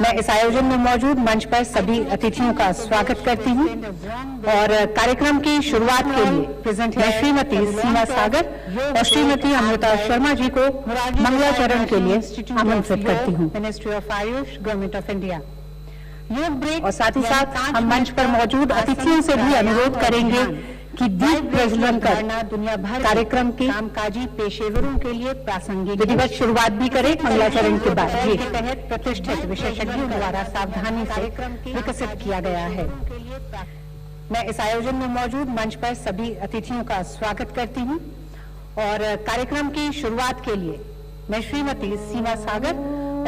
मैं इस आयोजन में मौजूद मंच पर सभी अतिथियों का स्वागत करती हूँ और कार्यक्रम की शुरुआत के लिए मैं श्रीमती सीमा सागर और श्रीमती अमृता शर्मा जी को मंगलाचरण के लिए आमंत्रित करती हूँ। Ministry of Ayush, government of India. और साथ ही साथ हम मंच पर मौजूद अतिथियों से भी अनुरोध करेंगे कि दीप प्रज्वलन कर दुनिया भर कार्यक्रम के कामकाजी पेशेवरों के लिए प्रासंगिक विधिवत शुरुआत भी करें मंगलाचरण के बाद। जी के तहत प्रतिष्ठित विशेषज्ञों द्वारा सावधानी से विकसित किया गया है। मैं इस आयोजन में मौजूद मंच पर सभी अतिथियों का स्वागत करती हूँ और कार्यक्रम की शुरुआत के लिए मैं श्रीमती सीमा सागर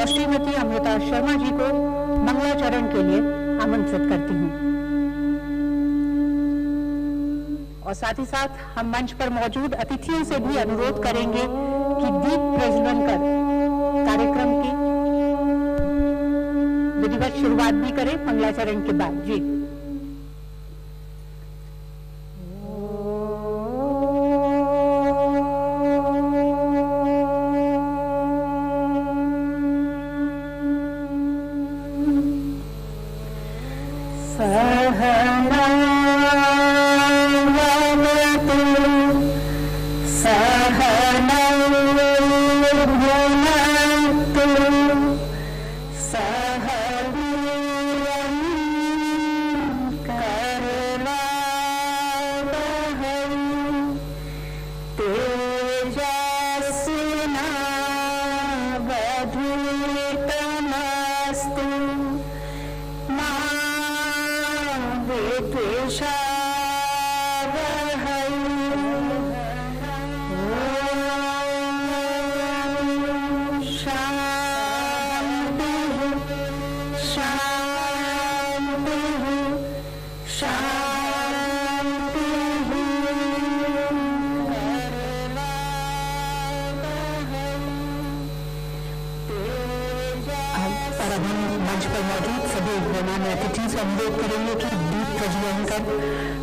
और श्रीमती अमृता शर्मा जी को मंगलाचरण के लिए आमंत्रित करती हूँ। और साथ ही साथ हम मंच पर मौजूद अतिथियों से भी अनुरोध करेंगे कि दीप प्रज्वलन कर कार्यक्रम की विधिवत शुरुआत भी करें मंगलाचरण के बाद। जी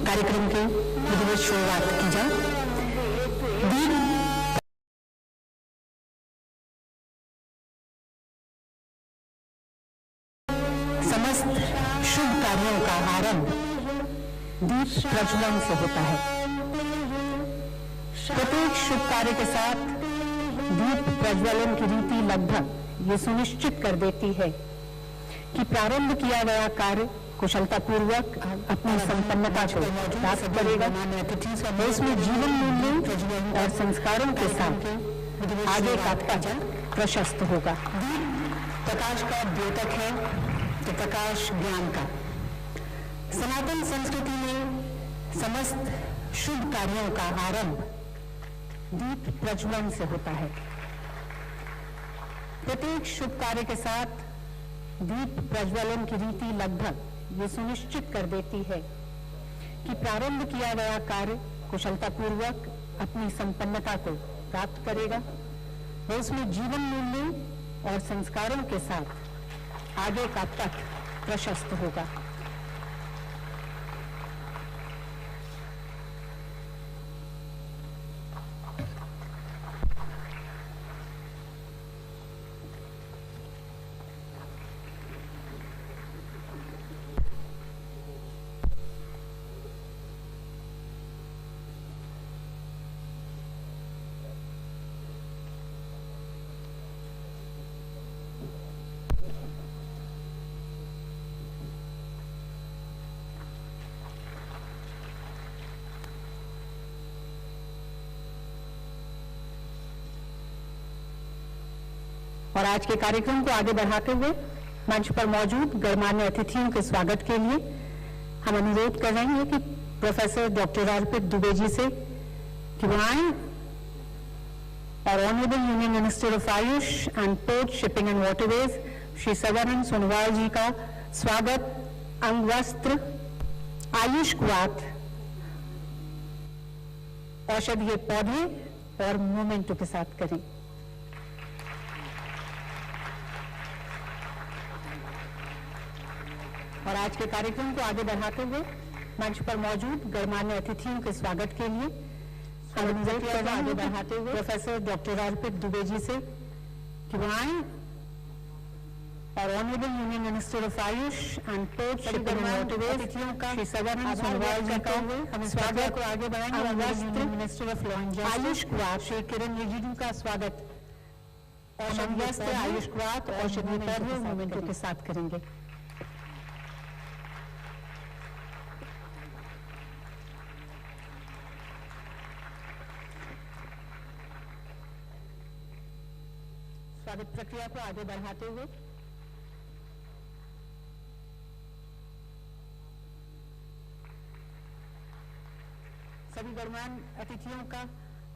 कार्यक्रम की विधिवत शुरुआत की जाए। समस्त शुभ कार्यों का आरंभ दीप प्रज्वलन से होता है। प्रत्येक शुभ कार्य के साथ दीप प्रज्वलन की रीति लगभग ये सुनिश्चित कर देती है कि प्रारंभ किया गया कार्य कुशलतापूर्वक अपनी संपन्नता को प्राप्त करेगा। उसमें जीवन मूल्यों और संस्कारों के साथ आगे का पथ प्रशस्त होगा। प्रकाश का द्योतक है तो प्रकाश ज्ञान का। सनातन संस्कृति में समस्त शुभ कार्यों का आरंभ दीप प्रज्वलन से होता है। प्रत्येक शुभ कार्य के साथ दीप प्रज्वलन की रीति लगभग ये सुनिश्चित कर देती है कि प्रारंभ किया गया कार्य कुशलतापूर्वक अपनी संपन्नता को प्राप्त करेगा व उसमें जीवन मूल्यों और संस्कारों के साथ आगे का पथ प्रशस्त होगा। और आज के कार्यक्रम को आगे बढ़ाते हुए मंच पर मौजूद गणमान्य अतिथियों के स्वागत के लिए हम अनुरोध कर रहे हैं कि प्रोफेसर डॉक्टर अर्पित दुबे जी से कि वो आए और honourable union minister of AYUSH and port, shipping and waterways Shri Sarbananda Sonowal ji का स्वागत अंग वस्त्र, आयुष क्वाथ, औषधीय पौधे और मोमेंटो के साथ करें। और आज के कार्यक्रम को आगे बढ़ाते हुए मंच पर मौजूद गणमान्य अतिथियों के स्वागत के लिए हम अनुरोध कर रहे हैं आगे बढ़ाते हुए प्रोफेसर डॉक्टर अर्पित दुबे जी से कि वो आए और honourable union minister of AYUSH and port shipping and waterways Shri Sadanand Sonowal ji का हम स्वागत को आगे बढ़ाएंगे। Union minister of law and justice AYUSH Kwath Shri Kiran Rijiju का स्वागत और आयुष क्वाथ औषधि पर्व मोमेंटो के साथ करेंगे। स्वागत प्रक्रिया को आगे बढ़ाते हुए सभी गणमान्य अतिथियों का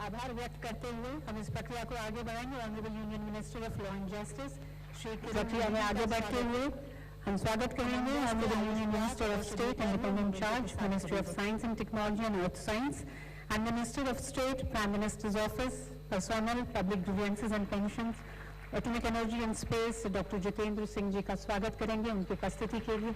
आभार व्यक्त करते हुए हम इस प्रक्रिया को आगे बढ़ाएंगे। Honourable union minister of law and justice Shri प्रक्रिया में आगे बढ़ते हुए हम स्वागत करेंगे honourable union minister of state independent charge ministry of science and technology and earth science and minister of state prime minister's office personnel public grievances and pensions atomic energy and space doctor Jitendra Singh ji का स्वागत करेंगे उनकी उपस्थिति के लिए।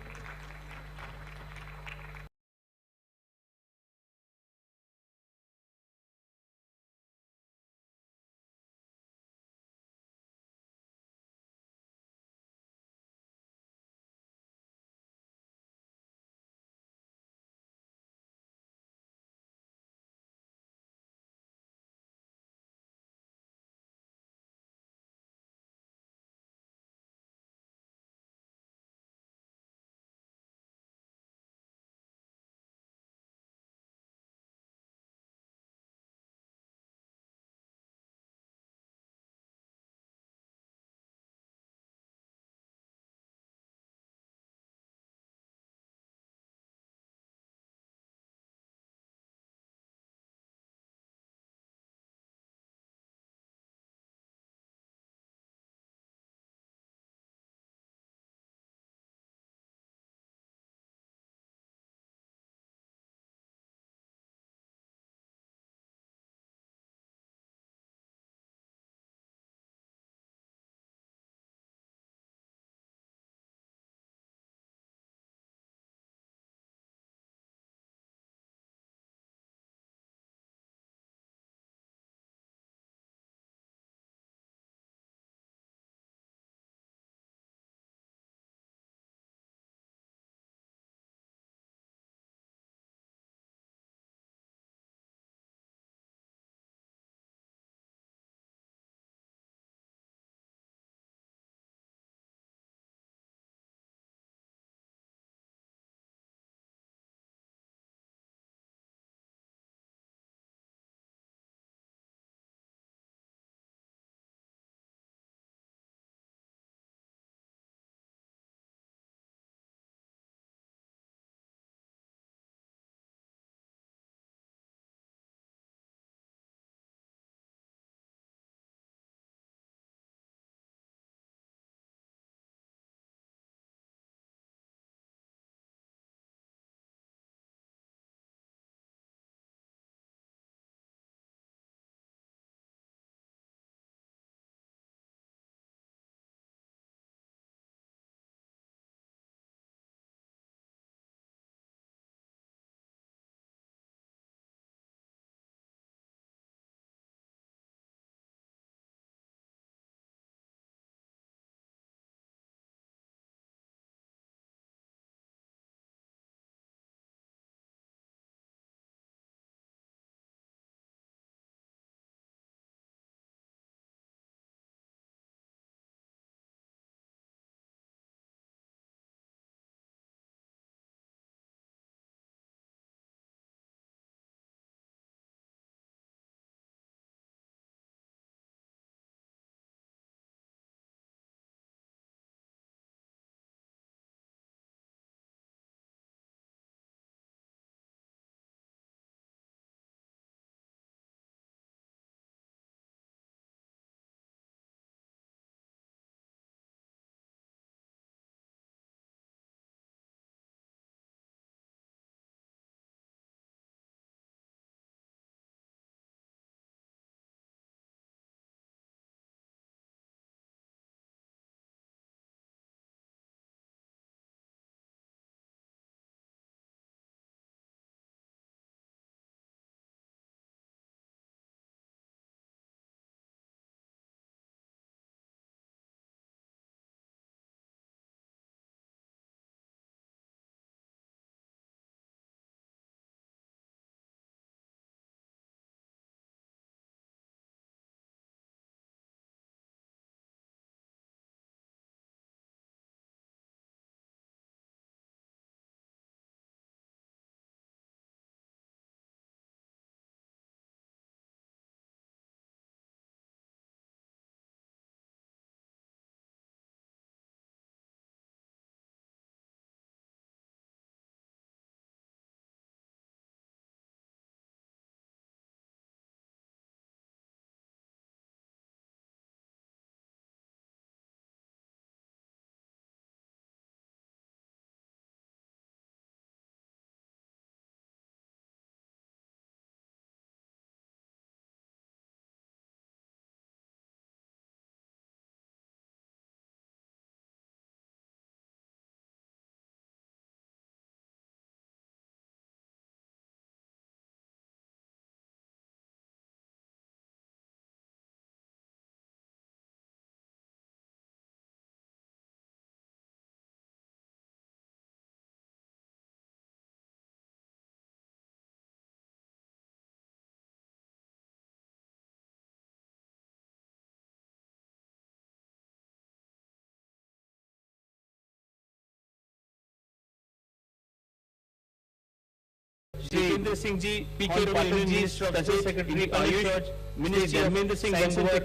Secretary Jitendra Singh ji, PK Honorable Patil ji, Minister of Special State, Secretary Ayush, Ayush, Ministry of Dharmendra Singh Science and Ganguwar,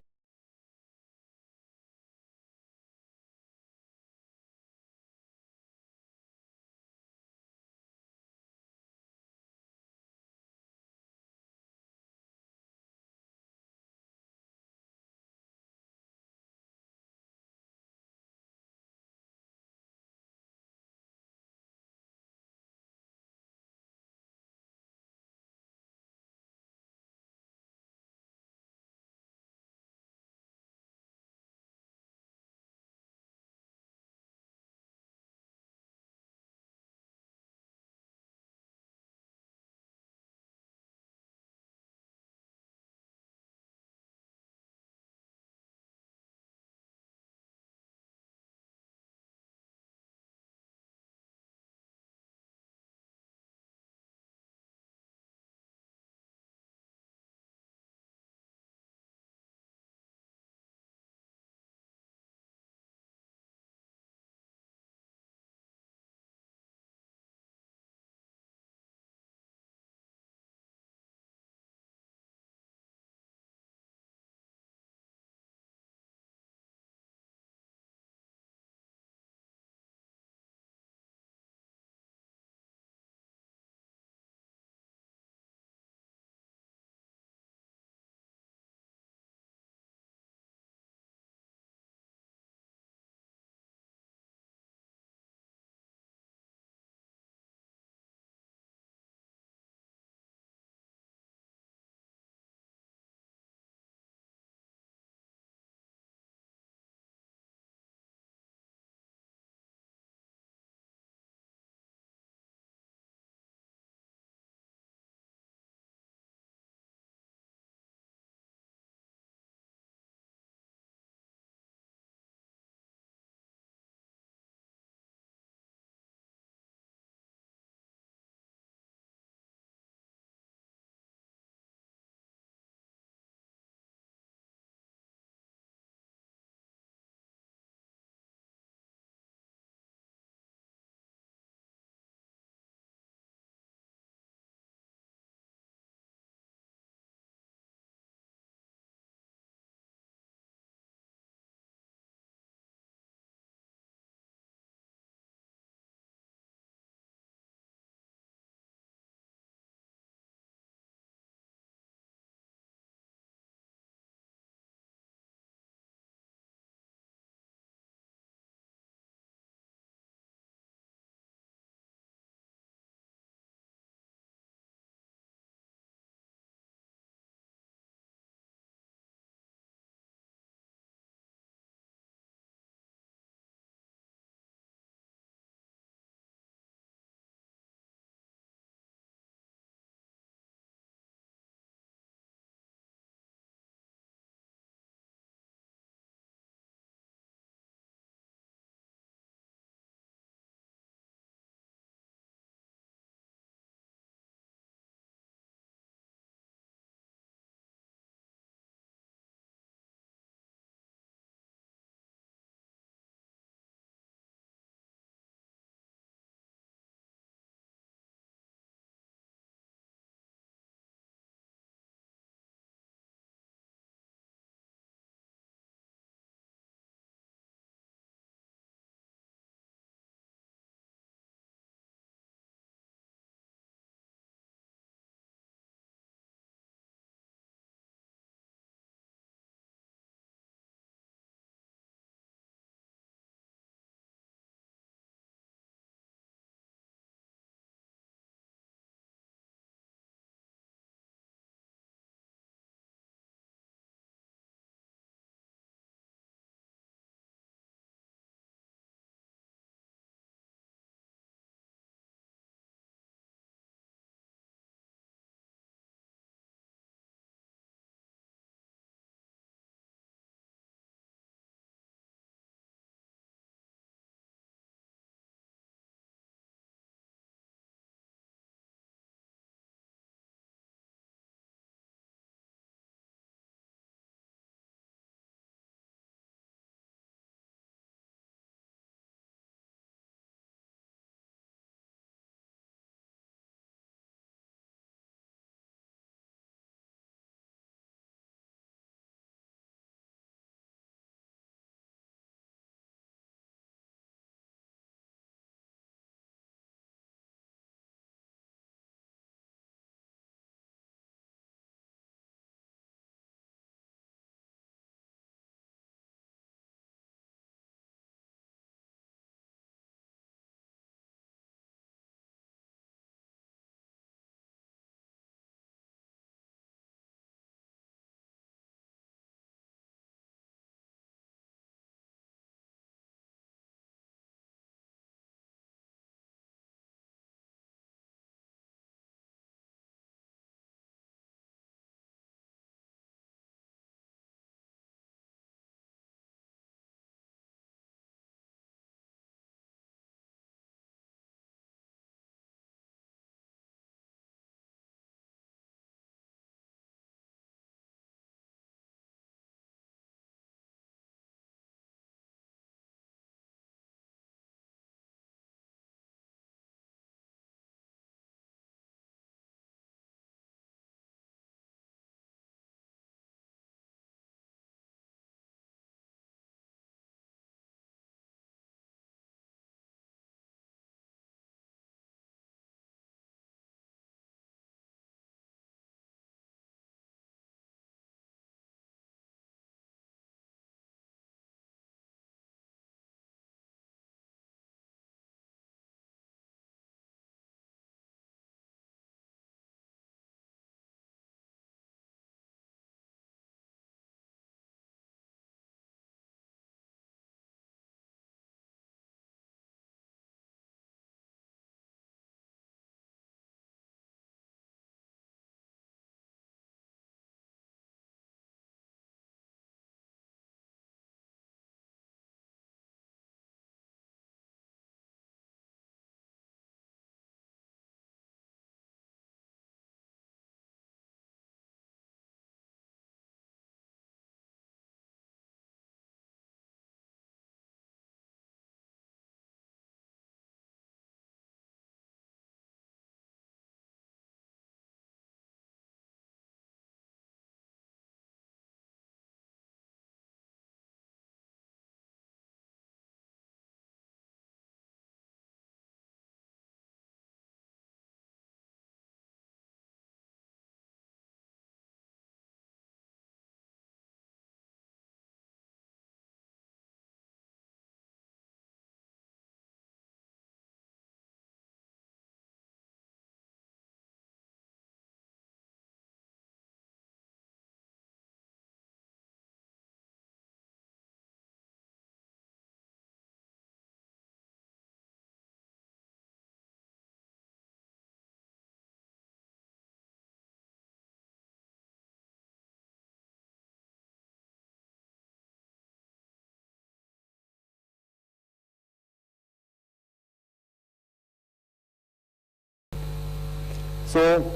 So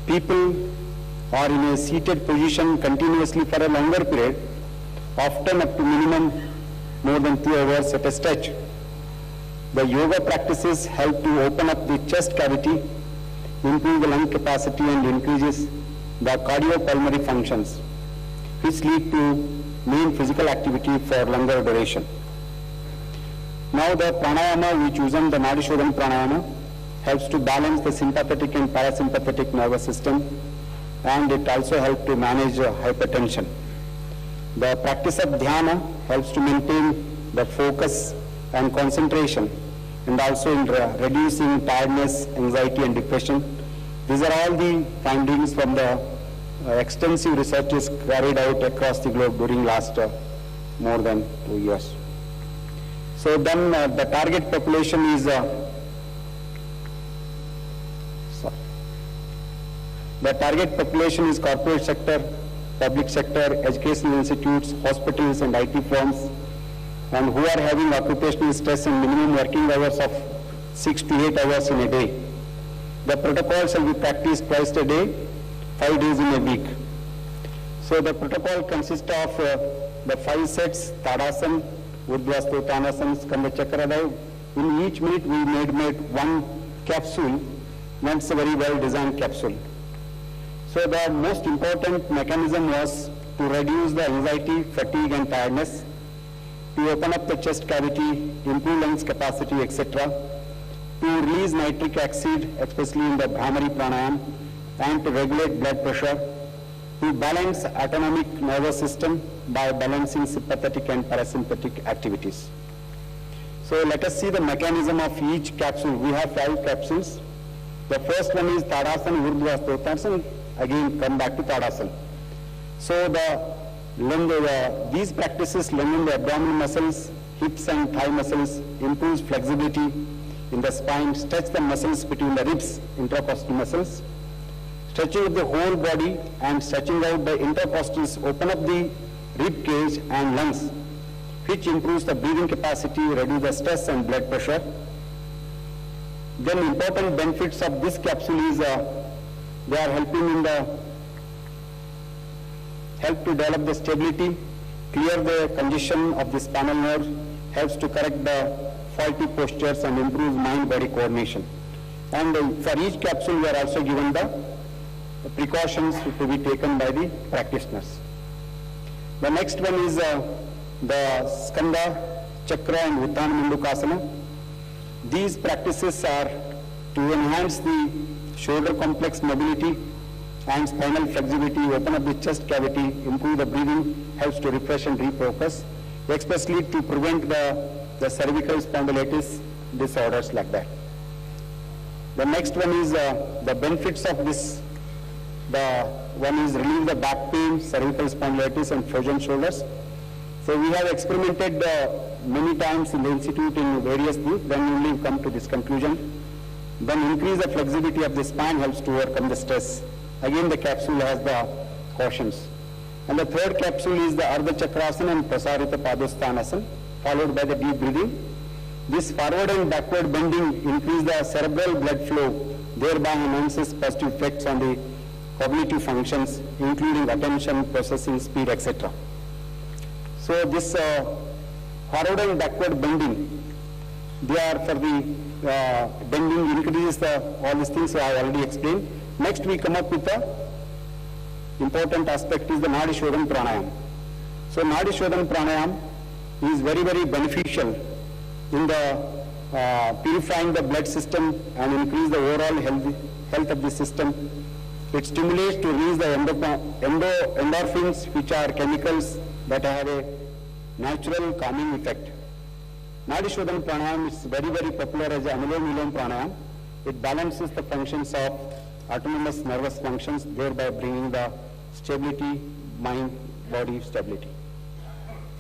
people are in a seated position continuously for a longer period, often up to minimum more than 2 hours at a stretch. The yoga practices help to open up the chest cavity, improve the lung capacity and increases the cardiopulmonary functions, which lead to main physical activity for longer duration. Now the pranayama we chosen, the Nadi Shodhana pranayama, helps to balance the sympathetic and parasympathetic nervous system, and it also helps to manage hypertension. The practice of dhyana helps to maintain the focus and concentration, and also in reducing tiredness, anxiety and depression. These are all the findings from the extensive researches carried out across the globe during last more than 2 years. So then the target population is corporate sector, public sector, educational institutes, hospitals and IT firms, and who are having occupational stress and minimum working hours of 6 to 8 hours in a day. The protocol shall be practiced twice a day, 5 days in a week. So the protocol consists of the 5 sets: Tadasana, Urdhva Stottanasana, Skandha Chakradaya. In each minute we made one capsule. That's a very well designed capsule. So the most important mechanism was to reduce the anxiety, fatigue and tiredness, to open up the chest cavity, improve lungs capacity, etc., to release nitric acid, especially in the Bhramari pranayam, and to regulate blood pressure, to balance autonomic nervous system by balancing sympathetic and parasympathetic activities. So let us see the mechanism of each capsule. We have 5 capsules. The first one is Tadasana, Urdhva Stottanasana. Again, come back to Tadasana. So these practices lengthen the abdominal muscles, hips and thigh muscles, improves flexibility in the spine, stretch the muscles between the ribs, intercostal muscles, stretching of the whole body and stretching out the intercostals, open up the rib cage and lungs, which improves the breathing capacity, reduce the stress and blood pressure. Then important benefits of this capsule is they are helping help to develop the stability, clear the congestion of the spinal nerve, helps to correct the faulty postures and improves mind-body coordination. And for each capsule we are also given the precautions to be taken by the practitioners. The next one is the Skandha, Chakra and Utthana Mandukasana. These practices are to enhance the shoulder complex mobility and spinal flexibility, open up the chest cavity, improve the breathing, helps to refresh and refocus, especially to prevent the cervical spondylitis disorders like that. The next one is the benefits of this. The one is relieve the back pain, cervical spondylitis and frozen shoulders. So we have experimented many times in the institute in various things, then only come to this conclusion. Then increase the flexibility of the spine, helps to overcome the stress. Again the capsule has the cautions. And the third capsule is the Ardha Chakrasana and Prasarita Padasthanasana, followed by the deep breathing. This forward and backward bending increase the cerebral blood flow, thereby enhances positive effects on the cognitive functions, including attention, processing speed, etc. So this forward and backward bending, they are for the bending increases all these things I have already explained. Next we come up with the important aspect is the Nadi Shodhana pranayam. So Nadi Shodhana pranayam is very, very beneficial in the purifying the blood system and increase the overall health of the system. It stimulates to release the endorphins, which are chemicals that have a natural calming effect. Nadi Shodhana pranayam is very, very popular as an Anulom-Vilom pranayam. It balances the functions of autonomous nervous functions, thereby bringing the stability, mind-body stability.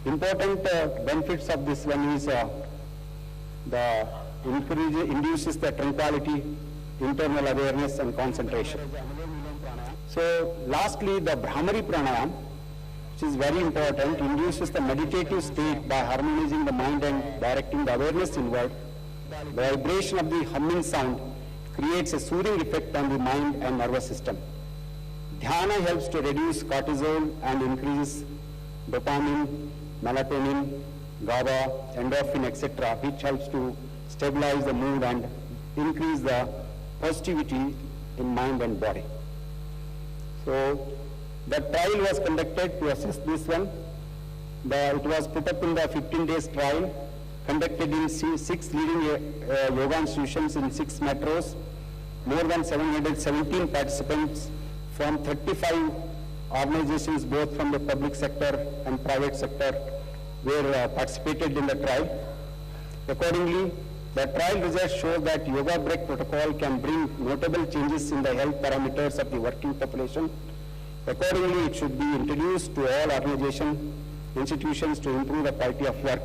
Important benefits of this one is induces the tranquility, internal awareness and concentration. So lastly, the Bhramari pranayam, which is very important, induces the meditative state by harmonizing the mind and directing the awareness inward. The vibration of the humming sound creates a soothing effect on the mind and nervous system. Dhyana helps to reduce cortisol and increase dopamine, melatonin, GABA, endorphin, etc., which helps to stabilize the mood and increase the positivity in mind and body. So the trial was conducted to assess this one. It was put up in the 15 days trial, conducted in 6 leading yoga institutions in 6 metros. More than 717 participants from 35 organizations, both from the public sector and private sector, were participated in the trial. Accordingly, the trial results show that yoga break protocol can bring notable changes in the health parameters of the working population. Accordingly, it should be introduced to all organizations, institutions to improve the quality of work.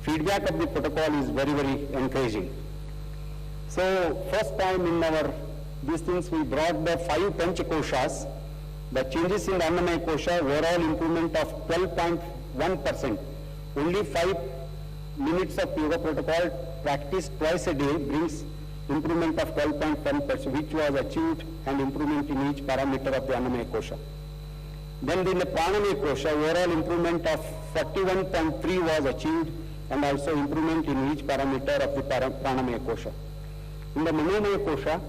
Feedback of the protocol is very, very encouraging. So, first time in our these things, we brought the 5 Pancha Koshas, the changes in the Annamaya Kosha, overall improvement of 12.1%. Only 5 minutes of yoga protocol practiced twice a day brings improvement of 12.1%, which was achieved, and improvement in each parameter of the Annamaya Kosha. Then in the Pranamaya Kosha, overall improvement of 41.3 was achieved, and also improvement in each parameter of the Pranamaya Kosha. In the Manomaya Kosha,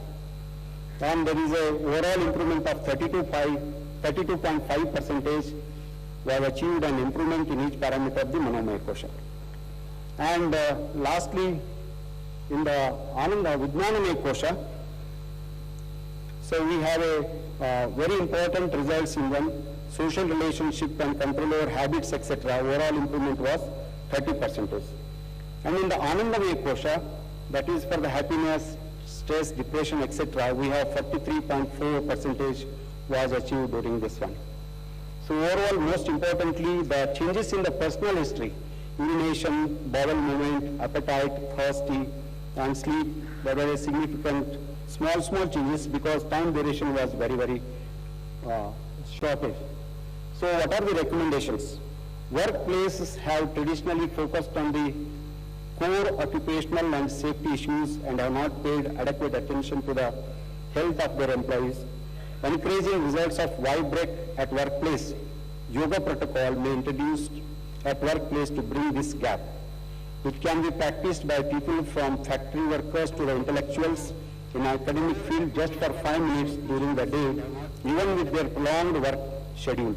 and there is a overall improvement of 32.5% was achieved, and improvement in each parameter of the Manomaya Kosha. And lastly, in the Ananda Vijnanamaya Kosha, so we have a very important results in them, social relationship and control over habits, etc. Overall improvement was 30%. And in the Anandamaya Kosha, that is for the happiness, stress, depression, etc., we have 43.4% was achieved during this one. So overall, most importantly, the changes in the personal history, urination, bowel movement, appetite, thirsty, and sleep, there were significant small changes because time duration was very, very shortage. So what are the recommendations? Workplaces have traditionally focused on the core occupational and safety issues and have not paid adequate attention to the health of their employees. Encouraging results of Y-break at workplace, yoga protocol may be introduced at workplace to bring this gap. It can be practiced by people from factory workers to the intellectuals in academic field just for 5 minutes during the day, even with their prolonged work schedule.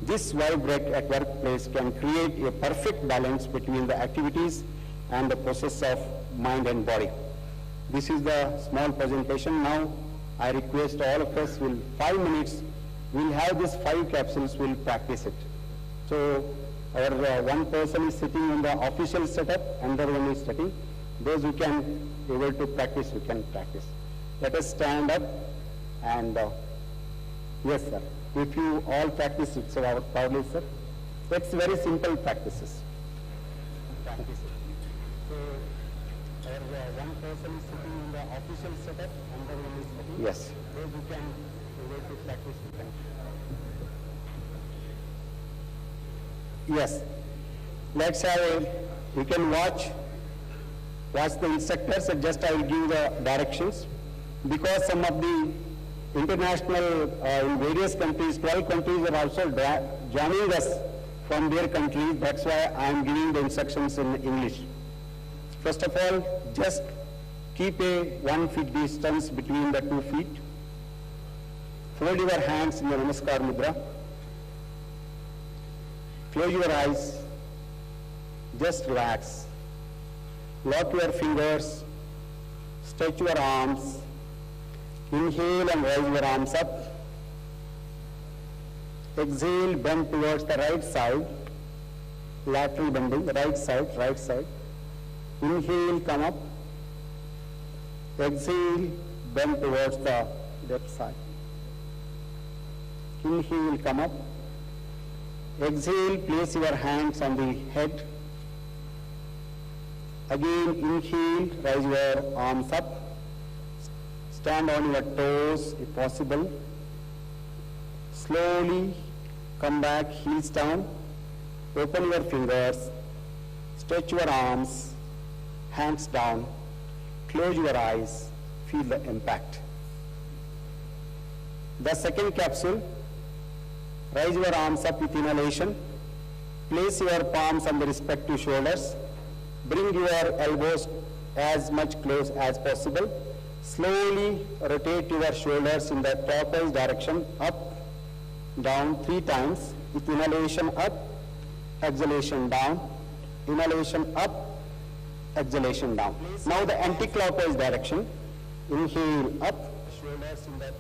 This Y-break at workplace can create a perfect balance between the activities and the process of mind and body. This is the small presentation. Now I request all of us, 5 minutes, we'll have these 5 capsules, we'll practice it. So our one person is sitting in the official setup, another one is sitting. Those who can able to practice, we can practice. Let us stand up and yes sir, if you all practice it, so proudly sir. It's very simple practices. Practice it. So our one person is sitting in the official setup, another one is sitting. Yes. Those who can able to practice, we can. Yes. Let's have you can watch the instructors, and just I will give the directions. Because some of the international, in various countries, 12 countries are also joining us from their countries. That's why I am giving the instructions in English. First of all, just keep a 1 foot distance between the 2 feet. Fold your hands in the Namaskar Mudra. Close your eyes. Just relax. Lock your fingers. Stretch your arms. Inhale and raise your arms up. Exhale, bend towards the right side. Lateral bending, right side, right side. Inhale, come up. Exhale, bend towards the left side. Inhale, come up. Exhale, place your hands on the head. Again, inhale, raise your arms up. Stand on your toes if possible. Slowly come back, heels down. Open your fingers. Stretch your arms, hands down. Close your eyes. feel the impact. The second capsule, raise your arms up with inhalation. Place your palms on the respective shoulders. Bring your elbows as much close as possible. Slowly rotate your shoulders in the clockwise direction, up, down 3 times. With inhalation up, exhalation down, inhalation up, exhalation down. Now the anti-clockwise direction. Inhale up,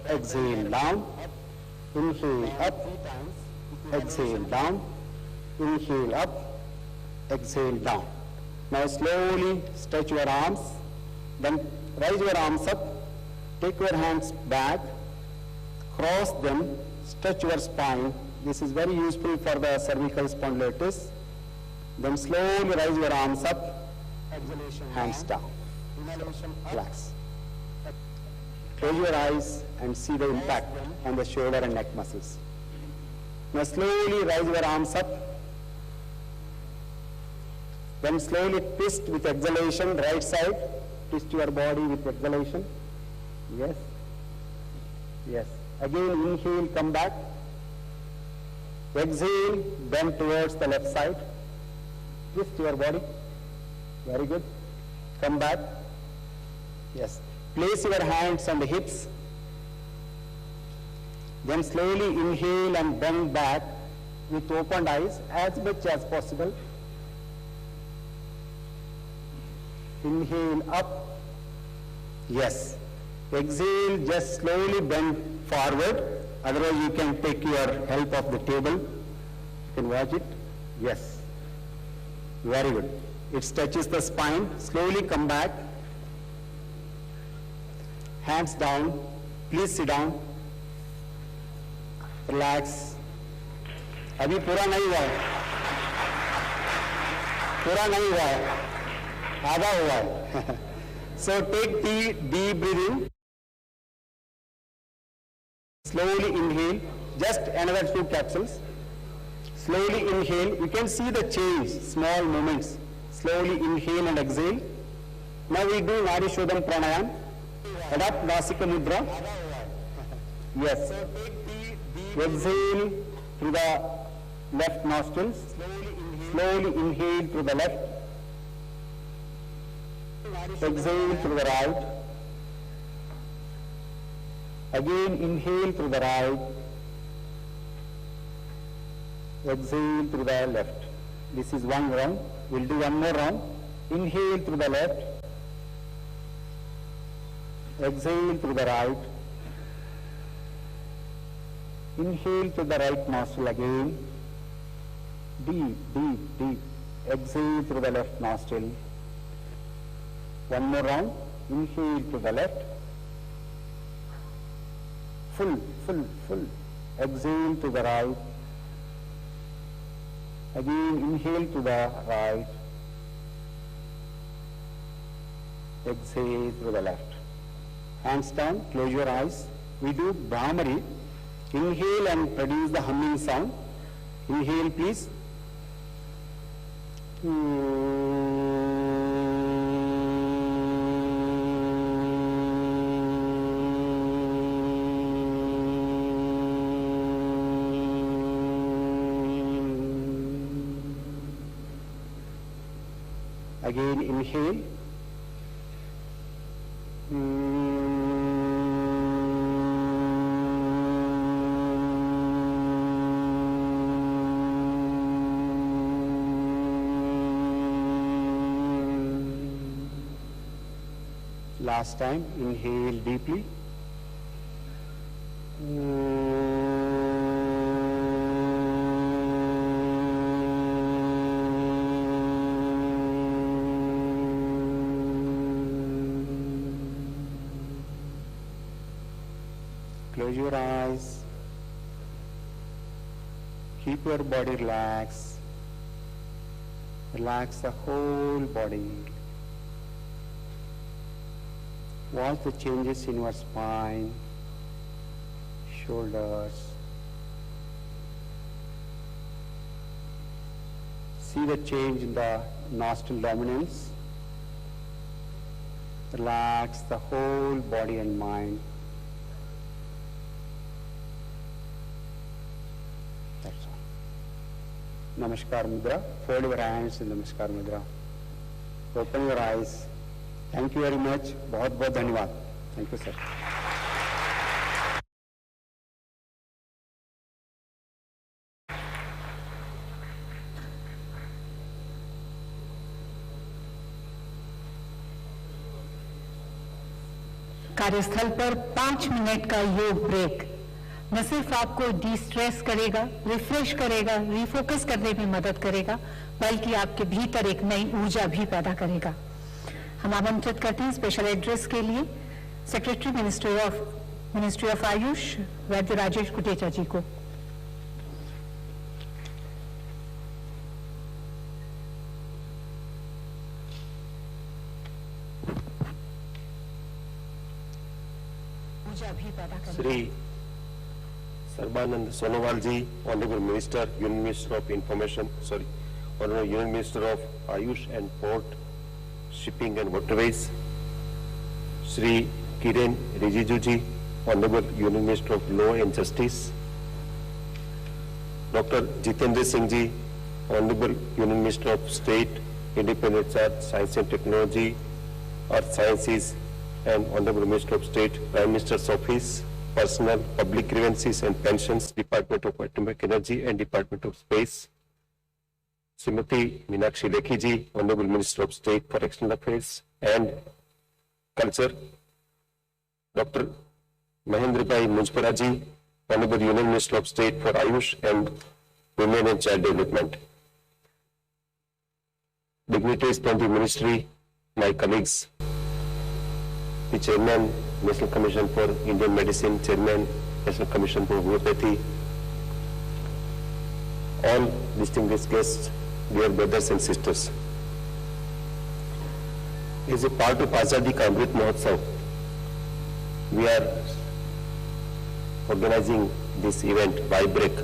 exhale down, inhale up, exhale down, inhale up, exhale down. Now slowly stretch your arms, then raise your arms up, take your hands back, cross them, stretch your spine. This is very useful for the cervical spondylitis. Then slowly raise your arms up, hands down, relax. Close your eyes and see the impact on the shoulder and neck muscles. Now slowly raise your arms up. Then slowly twist with exhalation, right side. Twist your body with exhalation. Yes. Yes. Again inhale, come back. Exhale, bend towards the left side. Twist your body. Very good. Come back. Yes. Place your hands on the hips. Then slowly inhale and bend back with opened eyes as much as possible. Inhale up. Yes. Exhale, just slowly bend forward. Otherwise you can take your help of the table. You can watch it. Yes. Very good. It stretches the spine. Slowly come back. Hands down. Please sit down. Relax. अभी पूरा नहीं हुआ है. पूरा नहीं हुआ है. आधा हुआ है. So take deep breathing. Slowly inhale. Just another 2 capsules. Slowly inhale. You can see the change. Small movements. Slowly inhale and exhale. Now we do Nadi Shodhana Pranayam. Adapt Nasika Mudra. Yes. Exhale through the left nostrils. Slowly inhale through the left. Exhale through the right. Again inhale through the right. Exhale through the left. This is one round. We'll do one more round. Inhale through the left. Exhale through the right. Inhale through the right nostril again. Deep, deep, deep. Exhale through the left nostril. One more round. Inhale to the left. Full, full, full. Exhale to the right. Again inhale to the right. Exhale through the left. Hands down, close your eyes. We do Brahmari. Inhale and produce the humming sound. Inhale please. Again inhale. Last time, inhale deeply. Close your eyes. Keep your body relaxed. Relax the whole body. Watch the changes in your spine, shoulders. See the change in the nostril dominance. Relax the whole body and mind. That's all. Namaskar Mudra. Fold your hands in Namaskar Mudra. Open your eyes. Thank you very much. बहुत बहुत धन्यवाद. Thank you, sir. कार्यस्थल पर 5 minute का योग break न सिर्फ आपको डी स्ट्रेस करेगा, रिफ्रेश करेगा, रिफोकस करने में मदद करेगा, बल्कि आपके भीतर एक नई ऊर्जा भी पैदा करेगा। हम आमंत्रित करते हैं स्पेशल एड्रेस के लिए सेक्रेटरी मिनिस्ट्री ऑफ आयुष वैद्य राजेश कुटेचा जी को। Sri Sarbanand Sonowal ji, Honorable Minister, Union Minister of Honorable Union Minister of Ayush and Port, Shipping and Waterways, Sri Kiren Rijiju ji, Honorable Union Minister of Law and Justice, Dr. Jitendra Singh ji, Honorable Union Minister of State, Independent Charge, Science and Technology, Earth Sciences, and Honorable Minister of State, Prime Minister's Office, Personnel, Public Grievances and Pensions, Department of Atomic Energy and Department of Space, Srimati Meenakshi Lekhi ji, Honorable Minister of State for External Affairs and Culture, Dr. Mahendra Bhai Mujpara ji, Honorable Union Minister of State for Ayush and Women and Child Development, dignitaries from the Ministry, my colleagues, the Chairman, National Commission for Indian Medicine, Chairman, National Commission for Homeopathy, all distinguished guests, dear brothers and sisters. As a part of Azadi Ka Amrit Mahotsav, we are organizing this event, Y-Break.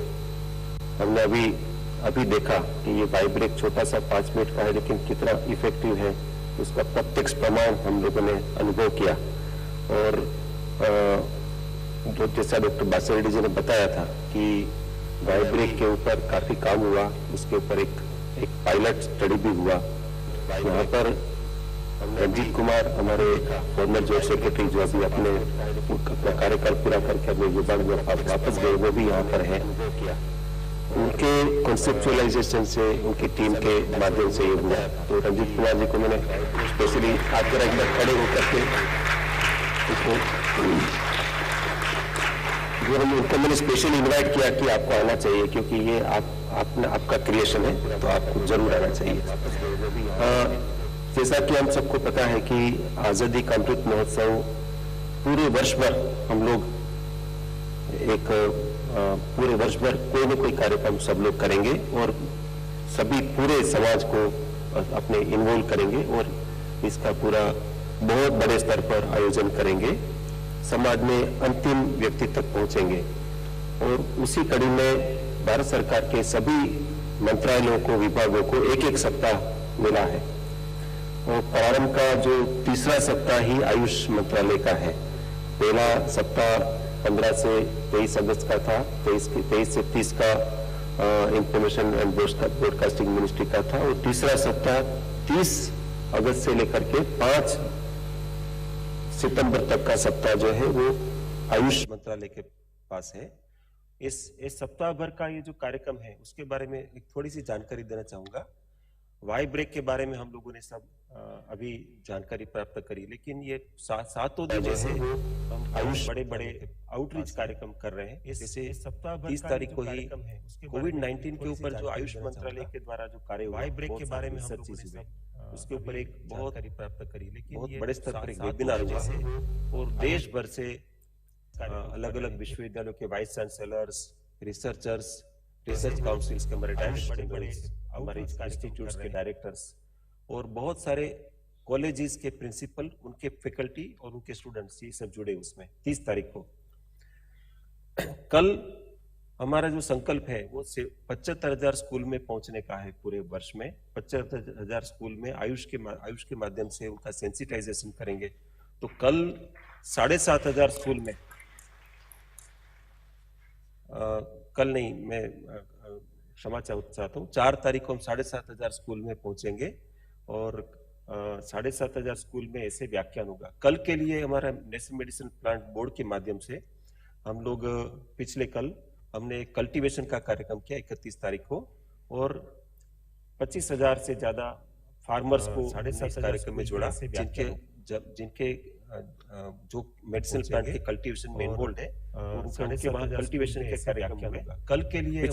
हमने अभी देखा कि ये Y-Break छोटा सा 5 minute का है, लेकिन कितना इफेक्टिव है उसका प्रत्यक्ष प्रमाण हम लोगों ने अनुभव किया। और जो जैसा डॉक्टर बासरेड्डी जी ने बताया था कि Y-Break के ऊपर काफी काम हुआ, उसके ऊपर एक पायलट स्टडी भी हुआ। यहाँ पर रंजीत कुमार हमारे फॉर्मर जॉइंट सेक्रेटरी जो अभी अपना कार्यकाल पूरा करके अपने विभाग में वापस गए, वो भी यहाँ पर है। उनके कॉन्सेप्चुअलाइजेशन से, उनकी टीम के माध्यम से ये हुआ। तो रंजीत कुमार जी को मैंने स्पेशली आप जरा एक बार खड़े होकर के उनको मैंने स्पेशली इनवाइट किया कि आपको आना चाहिए, क्योंकि ये आपका क्रिएशन है, तो आपको जरूर आना चाहिए। जैसा कि हम सबको पता है कि आजादी का अमृत महोत्सव पूरे वर्ष भर हम लोग पूरे वर्ष भर कोई न कोई कार्यक्रम सब लोग करेंगे और सभी पूरे समाज को अपने इन्वॉल्व करेंगे और इसका पूरा बहुत बड़े स्तर पर आयोजन करेंगे, समाज में अंतिम व्यक्ति तक पहुंचेंगे। और उसी कड़ी में भारत सरकार के सभी मंत्रालयों को, विभागों को एक सप्ताह मिला है और प्रारंभ का जो तीसरा सप्ताह ही आयुष मंत्रालय का है। पहला सप्ताह 15 से 23 अगस्त का था, 23 से 30 का इंफॉर्मेशन एंड ब्रॉडकास्टिंग मिनिस्ट्री का था और तीसरा सप्ताह 30 अगस्त से लेकर के 5 सितंबर तक का सप्ताह जो है वो आयुष मंत्रालय के पास है। इस सप्ताह भर का ये जो कार्यक्रम है उसके बारे में एक थोड़ी सी जानकारी देना चाहूंगा। Y-Break के बारे में हम लोगों ने सब अभी जानकारी प्राप्त करी, लेकिन ये 7 दिन जैसे हम आयुष बड़े आउटरीच कार्यक्रम कर रहे हैं। जैसे सप्ताह 30 तारीख को ही कोविड-19 के ऊपर जो आयुष मंत्रालय के द्वारा जो कार्य Y-Break के बारे में सब चीज हुई, उसके ऊपर एक बहुत प्राप्त करी, लेकिन बहुत बड़े स्तर पर एक वेबिनार जैसे और देश भर से अलग अलग विश्वविद्यालयों के vice chancellors, researchers, research councils के हमारे इंस्टीट्यूट्स के डायरेक्टर्स और बहुत सारे कॉलेजेस के प्रिंसिपल, उनके फैकल्टी और उनके स्टूडेंट्स ये सब जुड़े उसमें 30 तारीख को। कल हमारा जो संकल्प है वो 75,000 स्कूल में पहुंचने का है पूरे वर्ष में। 75,000 स्कूल में आयुष के माध्यम से उनका सेंसिटाइजेशन करेंगे। तो कल 7,500 स्कूल में कल नहीं, मैं क्षमा चाहता हूँ, 4 तारीख को हम 7,500 स्कूल में पहुंचेंगे और 7,500 स्कूल में ऐसे व्याख्यान होगा। कल के लिए हमारा नेशनल मेडिसिन प्लांट बोर्ड के माध्यम से हम लोग पिछले कल हमने कल्टीवेशन का कार्यक्रम किया 31 तारीख को, और 25,000 से ज्यादा फार्मर्स को 7,500 कार्यक्रम में जोड़ा, जिनके जो मेडिसिन प्लांट के कल्टीवेशन में इन्वॉल्व है, उनके वहां कल्टीवेशन के कार्यक्रम होगा। कल के लिए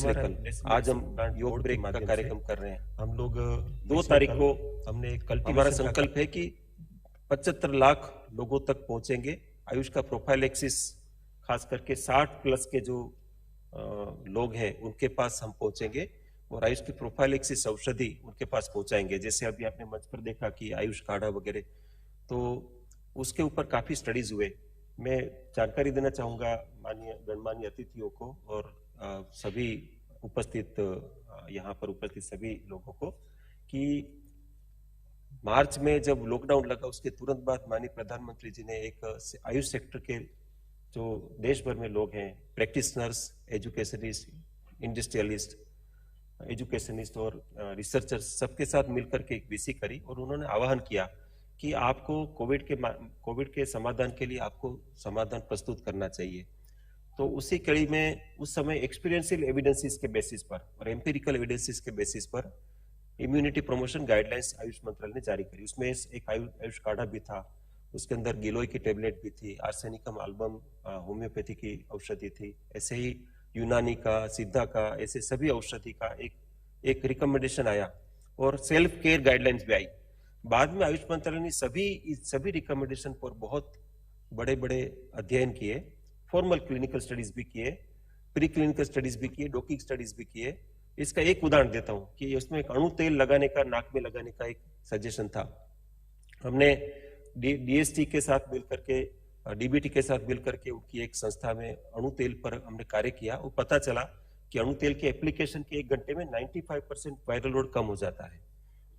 आज हम योग ब्रेक का कार्यक्रम कर रहे हैं। हम लोग 2 तारीख को हमने हमारा संकल्प है कि 75 लाख लोगों तक पहुंचेंगे। आयुष का प्रोफाइलेक्सिस खास करके 60 प्लस के जो लोग हैं उनके पास हम पहुंचेंगे और आयुष की प्रोफाइलेक्सिस औषधि उनके पास पहुंचाएंगे। जैसे अभी आपने मंच पर देखा कि आयुष काढ़ा वगैरह, तो उसके ऊपर काफी स्टडीज हुए। मैं जानकारी देना चाहूंगा गणमान्य अतिथियों को और सभी उपस्थित यहाँ पर उपस्थित सभी लोगों को कि मार्च में जब लॉकडाउन लगा उसके तुरंत बाद माननीय प्रधानमंत्री जी ने एक आयुष सेक्टर के जो देश भर में लोग हैं, प्रैक्टिशनर्स, एजुकेशनिस्ट, इंडस्ट्रियलिस्ट, एजुकेशनिस्ट और रिसर्चर्स, सबके साथ मिलकर के एक वीसी करी और उन्होंने आह्वान किया कि आपको कोविड के समाधान के लिए आपको समाधान प्रस्तुत करना चाहिए। तो उसी कड़ी में उस समय एक्सपीरियंशियल एविडेंसेस के बेसिस पर और एम्पिरिकल एविडेंसेस के बेसिस पर इम्यूनिटी प्रमोशन गाइडलाइंस आयुष मंत्रालय ने जारी करी। उसमें एक आयुष काढ़ा भी था, उसके अंदर गिलोय की टेबलेट भी थी, आर्सेनिकम एल्बम होम्योपैथी की औषधि थी, ऐसे ही यूनानी का, सिद्धा का, ऐसे सभी औषधि का एक रिकमेंडेशन आया और सेल्फ केयर गाइडलाइंस भी आई। बाद में आयुष मंत्रालय ने सभी रिकमेंडेशन पर बहुत बड़े बड़े अध्ययन किए, फॉर्मल क्लिनिकल स्टडीज भी किए, प्री क्लिनिकल स्टडीज भी किए, डॉकिंग स्टडीज भी किए। इसका एक उदाहरण देता हूं कि उसमें एक अणु तेल लगाने का, नाक में लगाने का एक सजेशन था। हमने डीएसटी के साथ मिलकर के, डीबीटी के साथ मिलकर के उनकी एक संस्था में अणु तेल पर हमने कार्य किया और पता चला कि अणु तेल के एप्लीकेशन के 1 घंटे में 95% वायरल लोड कम हो जाता है।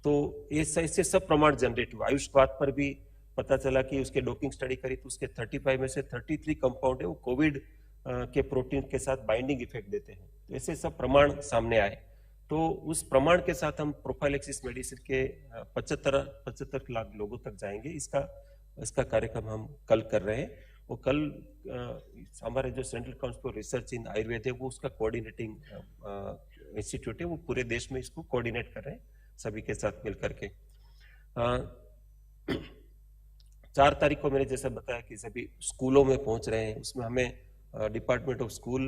तो इससे सब प्रमाण जनरेट हुआ। आयुष्वाद पर भी पता चला कि उसके डॉकिंग स्टडी करी तो उसके 35 में से 33 कंपाउंड है वो कोविड के प्रोटीन के साथ बाइंडिंग इफेक्ट देते हैं। तो ऐसे सब प्रमाण सामने आए। तो उस प्रमाण के साथ हम प्रोफाइलेक्सिस मेडिसिन के 75 लाख लोगों तक जाएंगे। इसका कार्यक्रम हम कल कर रहे हैं और कल हमारे जो सेंट्रल काउंसिल फॉर रिसर्च इन आयुर्वेद है वो उसका कोऑर्डिनेटिंग इंस्टीट्यूट है, वो पूरे देश में इसको कोऑर्डिनेट कर रहे हैं सभी के साथ मिलकर के। 4 तारीख को मैंने जैसा बताया कि सभी स्कूलों में पहुंच रहे हैं। उसमें हमें डिपार्टमेंट ऑफ स्कूल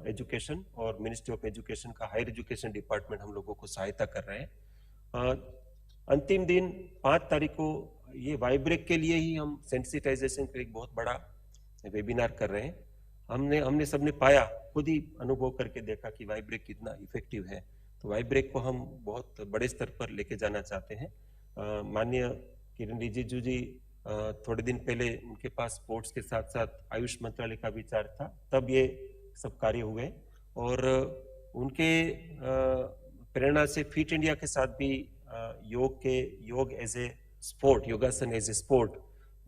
एजुकेशन और मिनिस्ट्री ऑफ एजुकेशन का हायर एजुकेशन डिपार्टमेंट हम लोगों को सहायता कर रहे हैं। अंतिम दिन 5 तारीख को ये वाइब्रेक के लिए ही हम सेंसिटाइजेशन का एक बहुत बड़ा वेबिनार कर रहे हैं। हमने सबने पाया, खुद ही अनुभव करके देखा कि वाइब्रेक कितना इफेक्टिव है। तो वाइब्रेक को हम बहुत बड़े स्तर पर लेके जाना चाहते हैं। माननीय किरण रिजिजू जी थोड़े दिन पहले उनके पास स्पोर्ट्स के साथ साथ आयुष मंत्रालय का विचार था, तब ये सब कार्य हुए और उनके प्रेरणा से फिट इंडिया के साथ भी योग एज ए स्पोर्ट, योगासन एज ए स्पोर्ट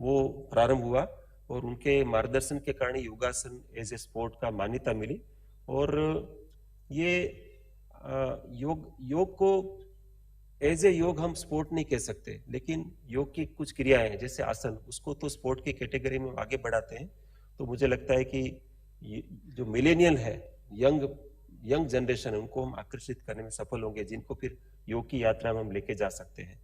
वो प्रारंभ हुआ और उनके मार्गदर्शन के कारण योगासन एज ए स्पोर्ट का मान्यता मिली। और ये योग को एज ए योग हम स्पोर्ट नहीं कह सकते, लेकिन योग की कुछ क्रियाएं हैं जैसे आसन, उसको तो स्पोर्ट की कैटेगरी में आगे बढ़ाते हैं। तो मुझे लगता है कि जो मिलेनियल है, यंग जनरेशन है, उनको हम आकर्षित करने में सफल होंगे, जिनको फिर योग की यात्रा में हम लेके जा सकते हैं।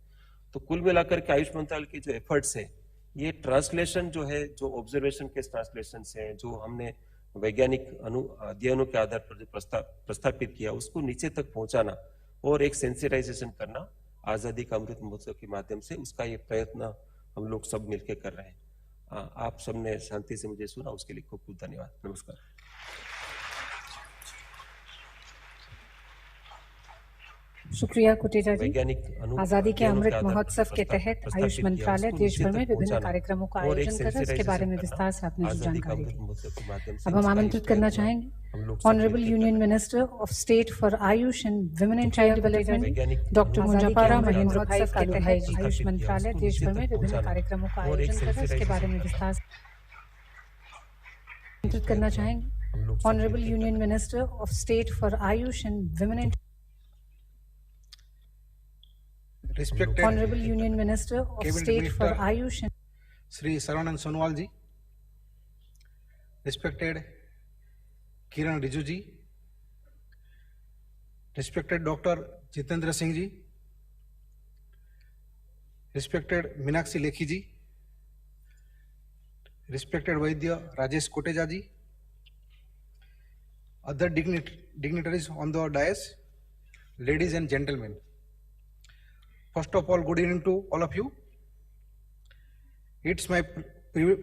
तो कुल मिलाकर के आयुष मंत्रालय के जो एफर्ट्स है, ये ट्रांसलेशन जो है, जो ऑब्जर्वेशन के ट्रांसलेशन है, जो हमने वैज्ञानिक अध्ययनों के आधार पर जो प्रस्थापित किया, उसको नीचे तक पहुंचाना और एक सेंसिटाइजेशन करना आजादी का अमृत महोत्सव के माध्यम से, उसका ये प्रयत्न हम लोग सब मिलकर कर रहे हैं। आप सबने शांति से मुझे सुना, उसके लिए खूब खूब धन्यवाद। नमस्कार। शुक्रिया कुटेजा जी। वैज्ञानिक आजादी के अध्ययनों अमृत आधार पर महोत्सव के प्रस्ताव- तहत प्रस्तापित आयुष किया, मंत्रालय उसको देश नीचे भर तक में विभिन्न पहुंचाना कार्यक्रमों का और एक आयोजन कर रहा है। इसके बारे में सेंसिटाइजेशन विस्तार से आपने जो आजादी का जानकारी अमृत दी, महोत्सव के माध्यम से अब हम इसका आमंत्रित आयुष करना कार्यक्रम चाहेंगे हम लोग ऑनरेबल संबोधित यूनियन कर रहे हैं। Minister of state for Ayush and women and child development वैज्ञानिक डॉक्टर मुंजापारा महेंद्र भाई के कालू भाई जी। तहत आयुष किया, मंत्रालय उसको देश नीचे भर तक में विभिन्न पहुंचाना कार्यक्रमों का और एक आयोजन कर रहा है। इसके बारे में सेंसिटाइजेशन विस्तार से आमंत्रित करना चाहेंगे हम लोग ऑनरेबल संबोधित कर यूनियन रहे हैं। Minister of state for Ayush and women and Respected honourable union minister of Cabinet state for Minister Ayush and Sri Saravanan Sonowal ji, respected Kiran Rijiju ji, respected Dr. Jitendra Singh ji, respected Meenakshi Lekhi ji, respected Vaidya Rajesh Koteja ji, other dignitaries on the dais, ladies and gentlemen. First of all, good evening to all of you. It's my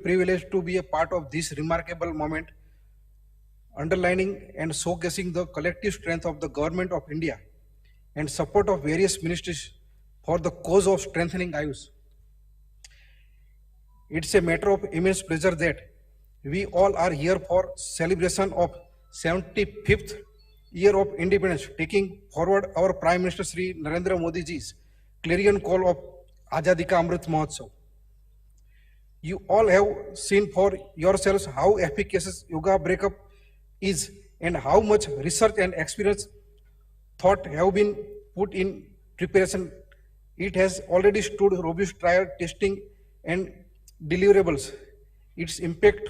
privilege to be a part of this remarkable moment, underlining and showcasing the collective strength of the Government of India and support of various ministries for the cause of strengthening Ayush. It's a matter of immense pleasure that we all are here for celebration of 75th year of independence, taking forward our Prime Minister Shri Narendra Modi ji's clarion call of Azadi Ka Amrit Mahotsav. You all have seen for yourselves how efficacious yoga breakup is and how much research and experience thought have been put in preparation. It has already stood robust trial testing and deliverables. Its impact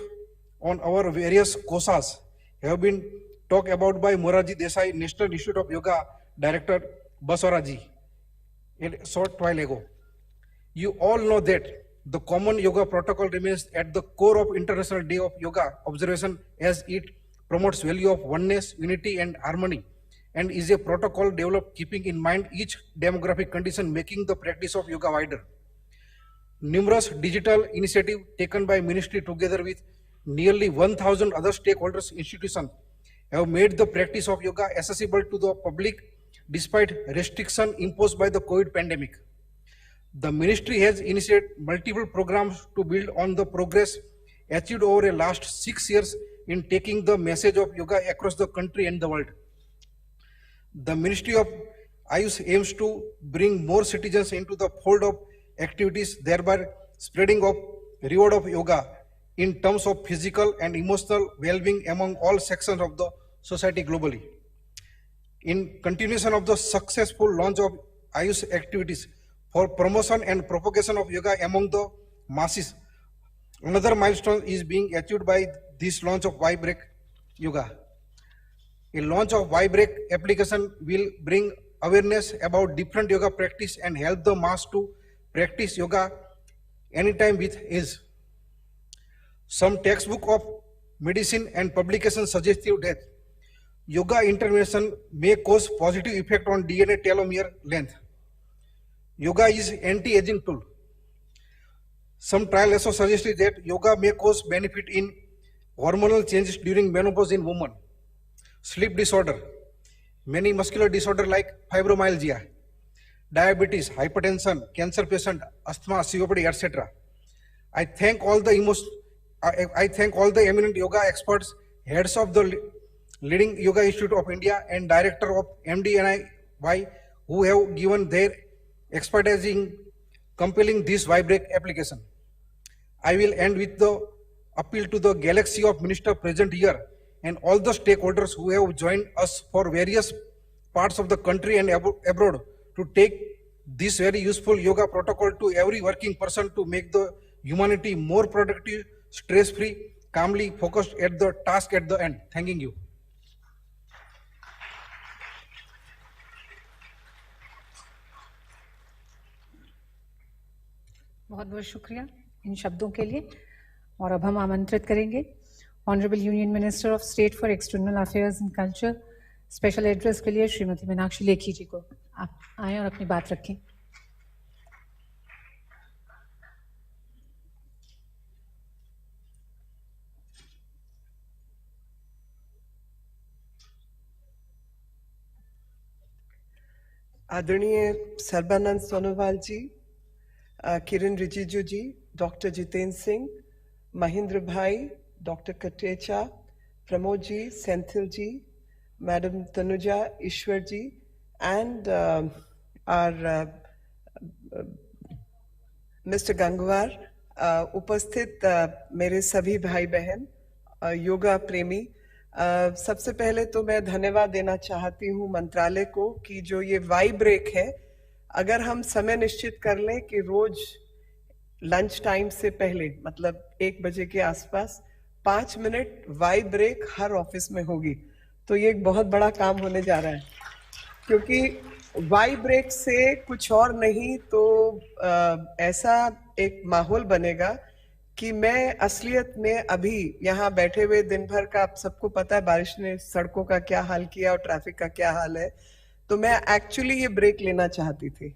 on our various kosas have been talked about by Moraji Desai, National Institute of Yoga Director Baswaraji a short while ago. You all know that the common yoga protocol remains at the core of International Day of Yoga observation, as it promotes value of oneness, unity and harmony, and is a protocol developed keeping in mind each demographic condition, making the practice of yoga wider. Numerous digital initiatives taken by ministry together with nearly 1,000 other stakeholders institutions have made the practice of yoga accessible to the public despite restriction imposed by the COVID pandemic. The ministry has initiated multiple programs to build on the progress achieved over the last 6 years in taking the message of yoga across the country and the world. The Ministry of Ayush aims to bring more citizens into the fold of activities, thereby spreading of reward of yoga in terms of physical and emotional well-being among all sections of the society globally. In continuation of the successful launch of Ayush activities for promotion and propagation of yoga among the masses, another milestone is being achieved by this launch of Y-Break Yoga. A launch of Y-Break application will bring awareness about different yoga practice and help the mass to practice yoga anytime with ease. Some textbook of medicine and publications suggest that yoga intervention may cause positive effect on DNA telomere length. Yoga is anti-aging tool. Some trial also suggested that yoga may cause benefit in hormonal changes during menopause in women, sleep disorder, many muscular disorder like fibromyalgia, diabetes, hypertension, cancer patient, asthma, COPD, etc. I thank all the eminent yoga experts, heads of the leading Yoga Institute of India and director of MDNIY who have given their expertise in compelling this Y-Break application. I will end with the appeal to the galaxy of ministers present here and all the stakeholders who have joined us for various parts of the country and abroad to take this very useful yoga protocol to every working person to make the humanity more productive, stress-free, calmly focused at the task at the end. Thanking you. बहुत बहुत शुक्रिया इन शब्दों के लिए। और अब हम आमंत्रित करेंगे honourable union minister of state for external affairs and culture special address के लिए श्रीमती मीनाक्षी लेखी जी को। आप आएं और अपनी बात रखें। आदरणीय सर्बानंद सोनोवाल जी, किरण रिजिजू जी, डॉक्टर जितेंद्र सिंह, महेंद्र भाई, doctor Katecha, Pramod ji, Senthil ji, madam Tanuja, Ishwar ji, and our Mr. Gangwar, उपस्थित मेरे सभी भाई बहन योगा प्रेमी, सबसे पहले तो मैं धन्यवाद देना चाहती हूँ मंत्रालय को कि जो ये वाई ब्रेक है, अगर हम समय निश्चित कर लें कि रोज लंच टाइम से पहले मतलब 1 बजे के आसपास 5 minute why break her office में होगी, तो ये एक बहुत बड़ा काम होने जा रहा है, क्योंकि वाई ब्रेक से कुछ और नहीं तो ऐसा एक माहौल बनेगा कि मैं असलियत में अभी यहाँ बैठे हुए दिन भर का, आप सबको पता है बारिश ने सड़कों का क्या हाल किया और ट्रैफिक का क्या हाल है, तो मैं एक्चुअली ये ब्रेक लेना चाहती थी।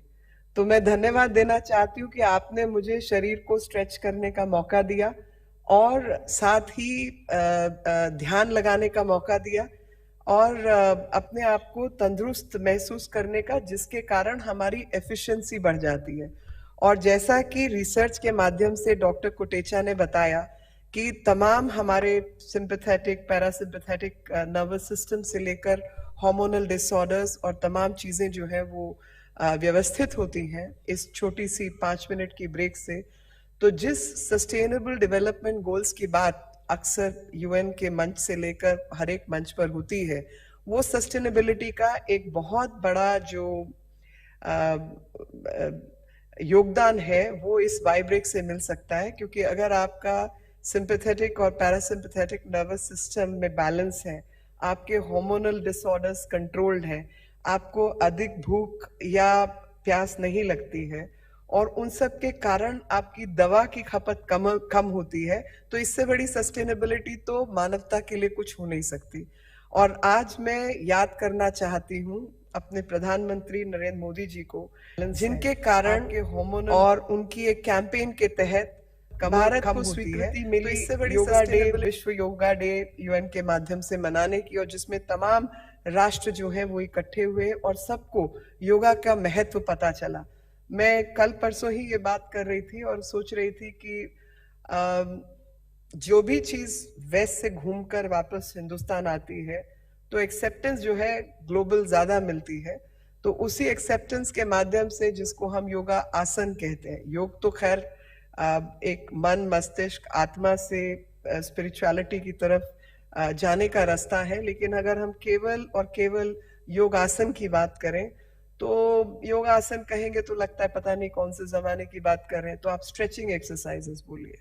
तो मैं धन्यवाद देना चाहती हूँ कि आपने मुझे शरीर को स्ट्रेच करने का मौका दिया और साथ ही ध्यान लगाने का मौका दिया और अपने आप को तंदुरुस्त महसूस करने का, जिसके कारण हमारी एफिशिएंसी बढ़ जाती है। और जैसा कि रिसर्च के माध्यम से डॉक्टर कोटेचा ने बताया कि तमाम हमारे सिंपैथेटिक, पैरासिम्पैथेटिक नर्वस सिस्टम से लेकर हार्मोनल डिसऑर्डर्स और तमाम चीजें जो है वो व्यवस्थित होती हैं इस छोटी सी 5 मिनट की ब्रेक से। तो जिस सस्टेनेबल डेवलपमेंट गोल्स की बात अक्सर यूएन के मंच से लेकर हर एक मंच पर होती है, वो सस्टेनेबिलिटी का एक बहुत बड़ा जो योगदान है वो इस वाई ब्रेक से मिल सकता है, क्योंकि अगर आपका सिंपैथेटिक और पैरासिम्पैथेटिक नर्वस सिस्टम में बैलेंस है, आपके हार्मोनल डिसऑर्डर्स कंट्रोल्ड हैं, आपको अधिक भूख या प्यास नहीं लगती है और उन सब के कारण आपकी दवा की खपत कम होती है, तो इससे बड़ी सस्टेनेबिलिटी तो मानवता के लिए कुछ हो नहीं सकती। और आज मैं याद करना चाहती हूँ अपने प्रधानमंत्री नरेंद्र मोदी जी को, जिनके कारण के हार्मोन और उनकी एक कैंपेन के तहत भारत को स्वीकृति मिली इससे बड़ी योगा डे, विश्व योगा डे यूएन के माध्यम से मनाने की, और जिसमें तमाम राष्ट्र जो है वो इकट्ठे हुए और सबको योगा का महत्व पता चला। मैं कल परसों ही ये बात कर रही थी और सोच रही थी कि जो भी चीज वेस्ट से घूमकर वापस हिंदुस्तान आती है तो एक्सेप्टेंस जो है ग्लोबल ज्यादा मिलती है, तो उसी एक्सेप्टेंस के माध्यम से, जिसको हम योगा आसन कहते हैं, योग तो खैर एक मन, मस्तिष्क, आत्मा से स्पिरिचुअलिटी की तरफ जाने का रास्ता है, लेकिन अगर हम केवल और केवल योगासन की बात करें तो योगासन कहेंगे तो लगता है पता नहीं कौन से जमाने की बात कर रहे हैं। तो आप स्ट्रेचिंग एक्सरसाइजेस बोलिए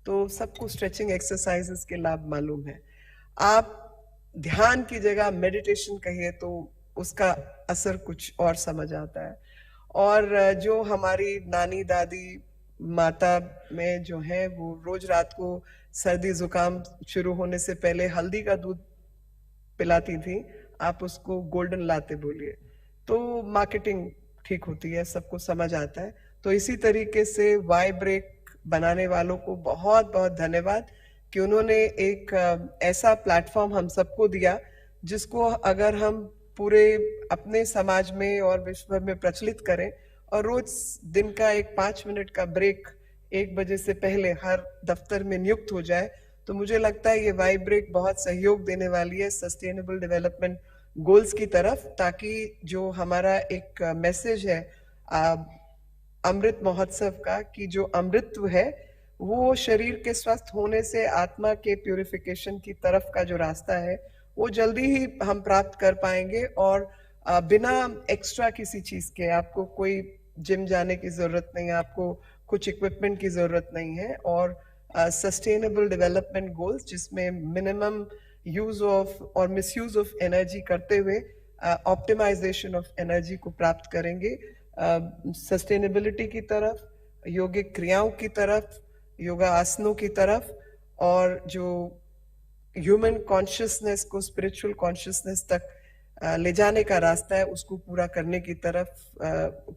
तो सबको स्ट्रेचिंग एक्सरसाइजेस के लाभ मालूम है। आप ध्यान की जगह मेडिटेशन कहिए तो उसका असर कुछ और समझ आता है। और जो हमारी नानी दादी माता में जो है वो रोज रात को सर्दी जुकाम शुरू होने से पहले हल्दी का दूध पिलाती थी, आप उसको गोल्डन लाते बोलिए तो मार्केटिंग ठीक होती है, सबको समझ आता है। तो इसी तरीके से वाई ब्रेक बनाने वालों को बहुत बहुत धन्यवाद कि उन्होंने एक ऐसा प्लेटफॉर्म हम सबको दिया, जिसको अगर हम पूरे अपने समाज में और विश्व में प्रचलित करें और रोज दिन का एक 5 मिनट का ब्रेक 1 बजे से पहले हर दफ्तर में नियुक्त हो जाए, तो मुझे लगता है ये वाई ब्रेक बहुत सहयोग देने वाली है सस्टेनेबल डेवलपमेंट गोल्स की तरफ, ताकि जो हमारा एक मैसेज है अमृत महोत्सव का कि जो अमृतत्व है वो शरीर के स्वस्थ होने से आत्मा के प्यूरिफिकेशन की तरफ का जो रास्ता है वो जल्दी ही हम प्राप्त कर पाएंगे और बिना एक्स्ट्रा किसी चीज के, आपको कोई जिम जाने की जरूरत नहीं है, आपको कुछ इक्विपमेंट की जरूरत नहीं है। और सस्टेनेबल डेवलपमेंट गोल्स जिसमें मिनिमम यूज ऑफ और मिसयूज ऑफ एनर्जी करते हुए ऑप्टिमाइजेशन ऑफ एनर्जी को प्राप्त करेंगे, सस्टेनेबिलिटी की तरफ, योगिक क्रियाओं की तरफ, योगा आसनों की तरफ, और जो ह्यूमन कॉन्शियसनेस को स्पिरिचुअल कॉन्शियसनेस तक ले जाने का रास्ता है उसको पूरा करने की तरफ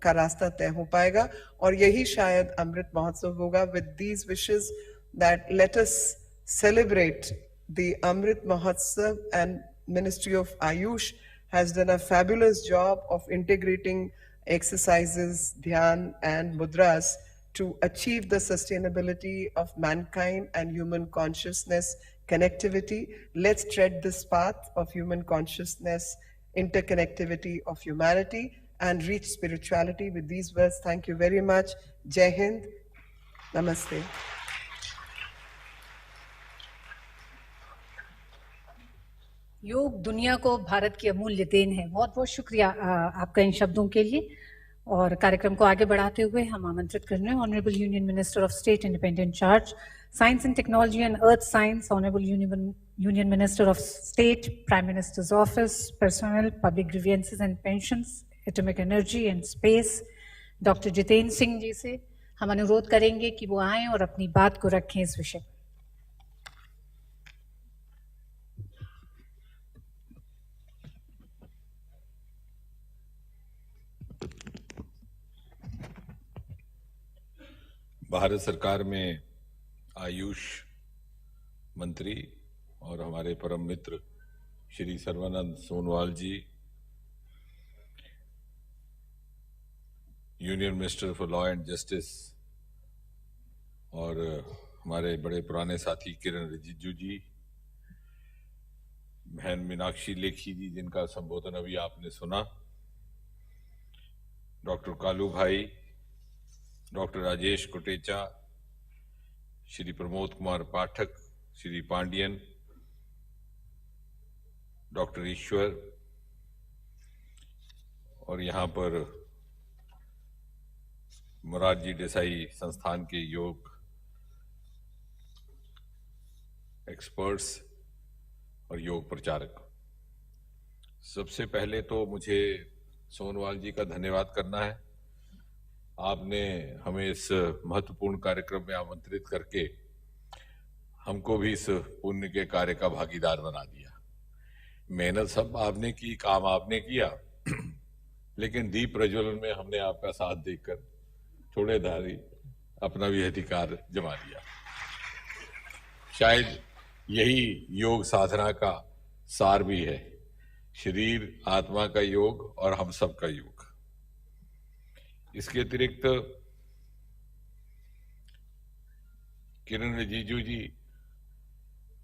का रास्ता तय हो पाएगा। और यही शायद अमृत महोत्सव होगा। With these wishes that let us celebrate the Amrit Mahotsav and Ministry of Ayush has done a fabulous job of integrating exercises, dhyan and mudras to achieve the sustainability of mankind and human consciousness connectivity. Let's tread this path of human consciousness, interconnectivity of humanity, and reach spirituality. With these words, thank you very much. Jai Hind. Namaste. योग दुनिया को भारत की अमूल्य then है। बहुत बहुत शुक्रिया आपका इन शब्दों के लिए। और कार्यक्रम को आगे बढ़ाते हुए हम आमंत्रित कर रहे हैं honourable union minister of state independent charge science and technology and earth science, honourable union minister of state prime minister's office personnel public grievances and pensions, atomic energy and space, doctor Jitendra Singh ji से हम अनुरोध करेंगे कि वो आएं और अपनी बात को रखें इस विषय। भारत सरकार में आयुष मंत्री और हमारे परम मित्र Shri Sarbananda Sonowal ji, union minister for law and justice, और हमारे बड़े पुराने साथी किरण रिजिजू जी, बहन मीनाक्षी लेखी जी जिनका संबोधन अभी आपने सुना, डॉक्टर कालू भाई, डॉक्टर राजेश कोटेचा, श्री प्रमोद कुमार पाठक, श्री पांडियन, डॉक्टर ईश्वर, और यहाँ पर मोरारजी देसाई संस्थान के योग एक्सपर्ट्स और योग प्रचारक। सबसे पहले तो मुझे सोनोवाल जी का धन्यवाद करना है। आपने हमें इस महत्वपूर्ण कार्यक्रम में आमंत्रित करके हमको भी इस पुण्य के कार्य का भागीदार बना दिया। मेहनत सब आपने की, काम आपने किया, लेकिन दीप प्रज्वलन में हमने आपका साथ देकर थोड़े धारी अपना भी अधिकार जमा दिया। शायद यही योग साधना का सार भी है, शरीर आत्मा का योग और हम सब का योग। इसके अतिरिक्त किरण रिजिजू जी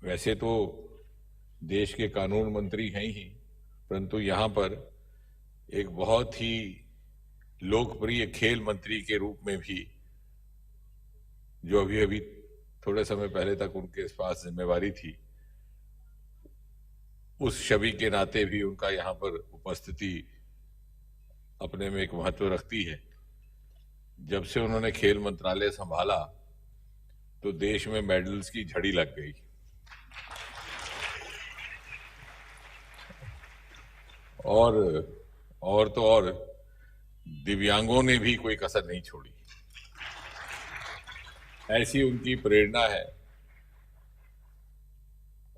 वैसे तो देश के कानून मंत्री हैं ही, परंतु यहाँ पर एक बहुत ही लोकप्रिय खेल मंत्री के रूप में भी, जो अभी थोड़े समय पहले तक उनके पास जिम्मेवारी थी, उस छवि के नाते भी उनका यहाँ पर उपस्थिति अपने में एक महत्व रखती है। जब से उन्होंने खेल मंत्रालय संभाला तो देश में मेडल्स की झड़ी लग गई, और तो और दिव्यांगों ने भी कोई कसर नहीं छोड़ी। ऐसी उनकी प्रेरणा है।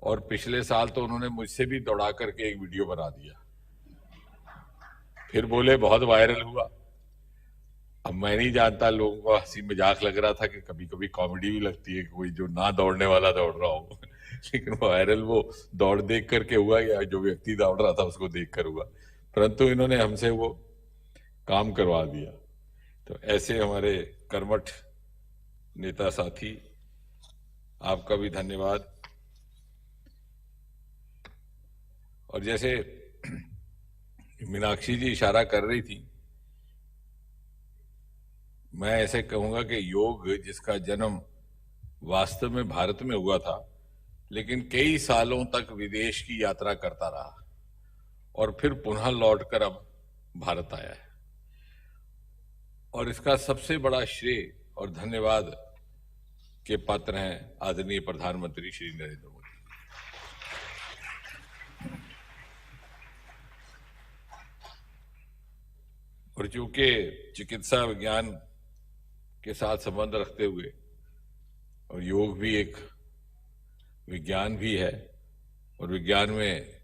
और पिछले साल तो उन्होंने मुझसे भी दौड़ा करके एक वीडियो बना दिया, फिर बोले बहुत वायरल हुआ। अब मैं नहीं जानता, लोगों को हंसी मजाक लग रहा था कि कभी कभी कॉमेडी भी लगती है, कोई जो ना दौड़ने वाला दौड़ रहा हो लेकिन वायरल वो दौड़ देख करके हुआ या जो व्यक्ति दौड़ रहा था उसको देखकर हुआ, परंतु इन्होंने हमसे वो काम करवा दिया। तो ऐसे हमारे कर्मठ नेता साथी, आपका भी धन्यवाद। और जैसे मीनाक्षी जी इशारा कर रही थी, मैं ऐसे कहूंगा कि योग जिसका जन्म वास्तव में भारत में हुआ था, लेकिन कई सालों तक विदेश की यात्रा करता रहा और फिर पुनः लौटकर अब भारत आया है। और इसका सबसे बड़ा श्रेय और धन्यवाद के पात्र हैं आदरणीय प्रधानमंत्री श्री नरेंद्र मोदी। और चूंकि चिकित्सा विज्ञान के साथ संबंध रखते हुए, और योग भी एक विज्ञान भी है, और विज्ञान में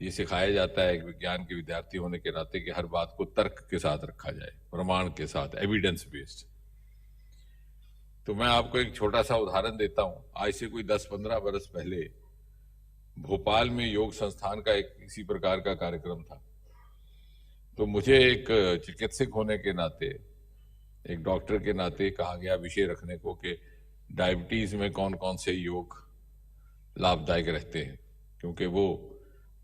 ये सिखाया जाता है, विज्ञान के विद्यार्थी होने के नाते, कि हर बात को तर्क के साथ रखा जाए, प्रमाण के साथ, एविडेंस बेस्ड। तो मैं आपको एक छोटा सा उदाहरण देता हूं। आज से कोई 10-15 बरस पहले भोपाल में योग संस्थान का एक इसी प्रकार का कार्यक्रम था। तो मुझे एक चिकित्सक होने के नाते, एक डॉक्टर के नाते कहा गया विषय रखने को कि डायबिटीज में कौन कौन से योग लाभदायक रहते हैं, क्योंकि वो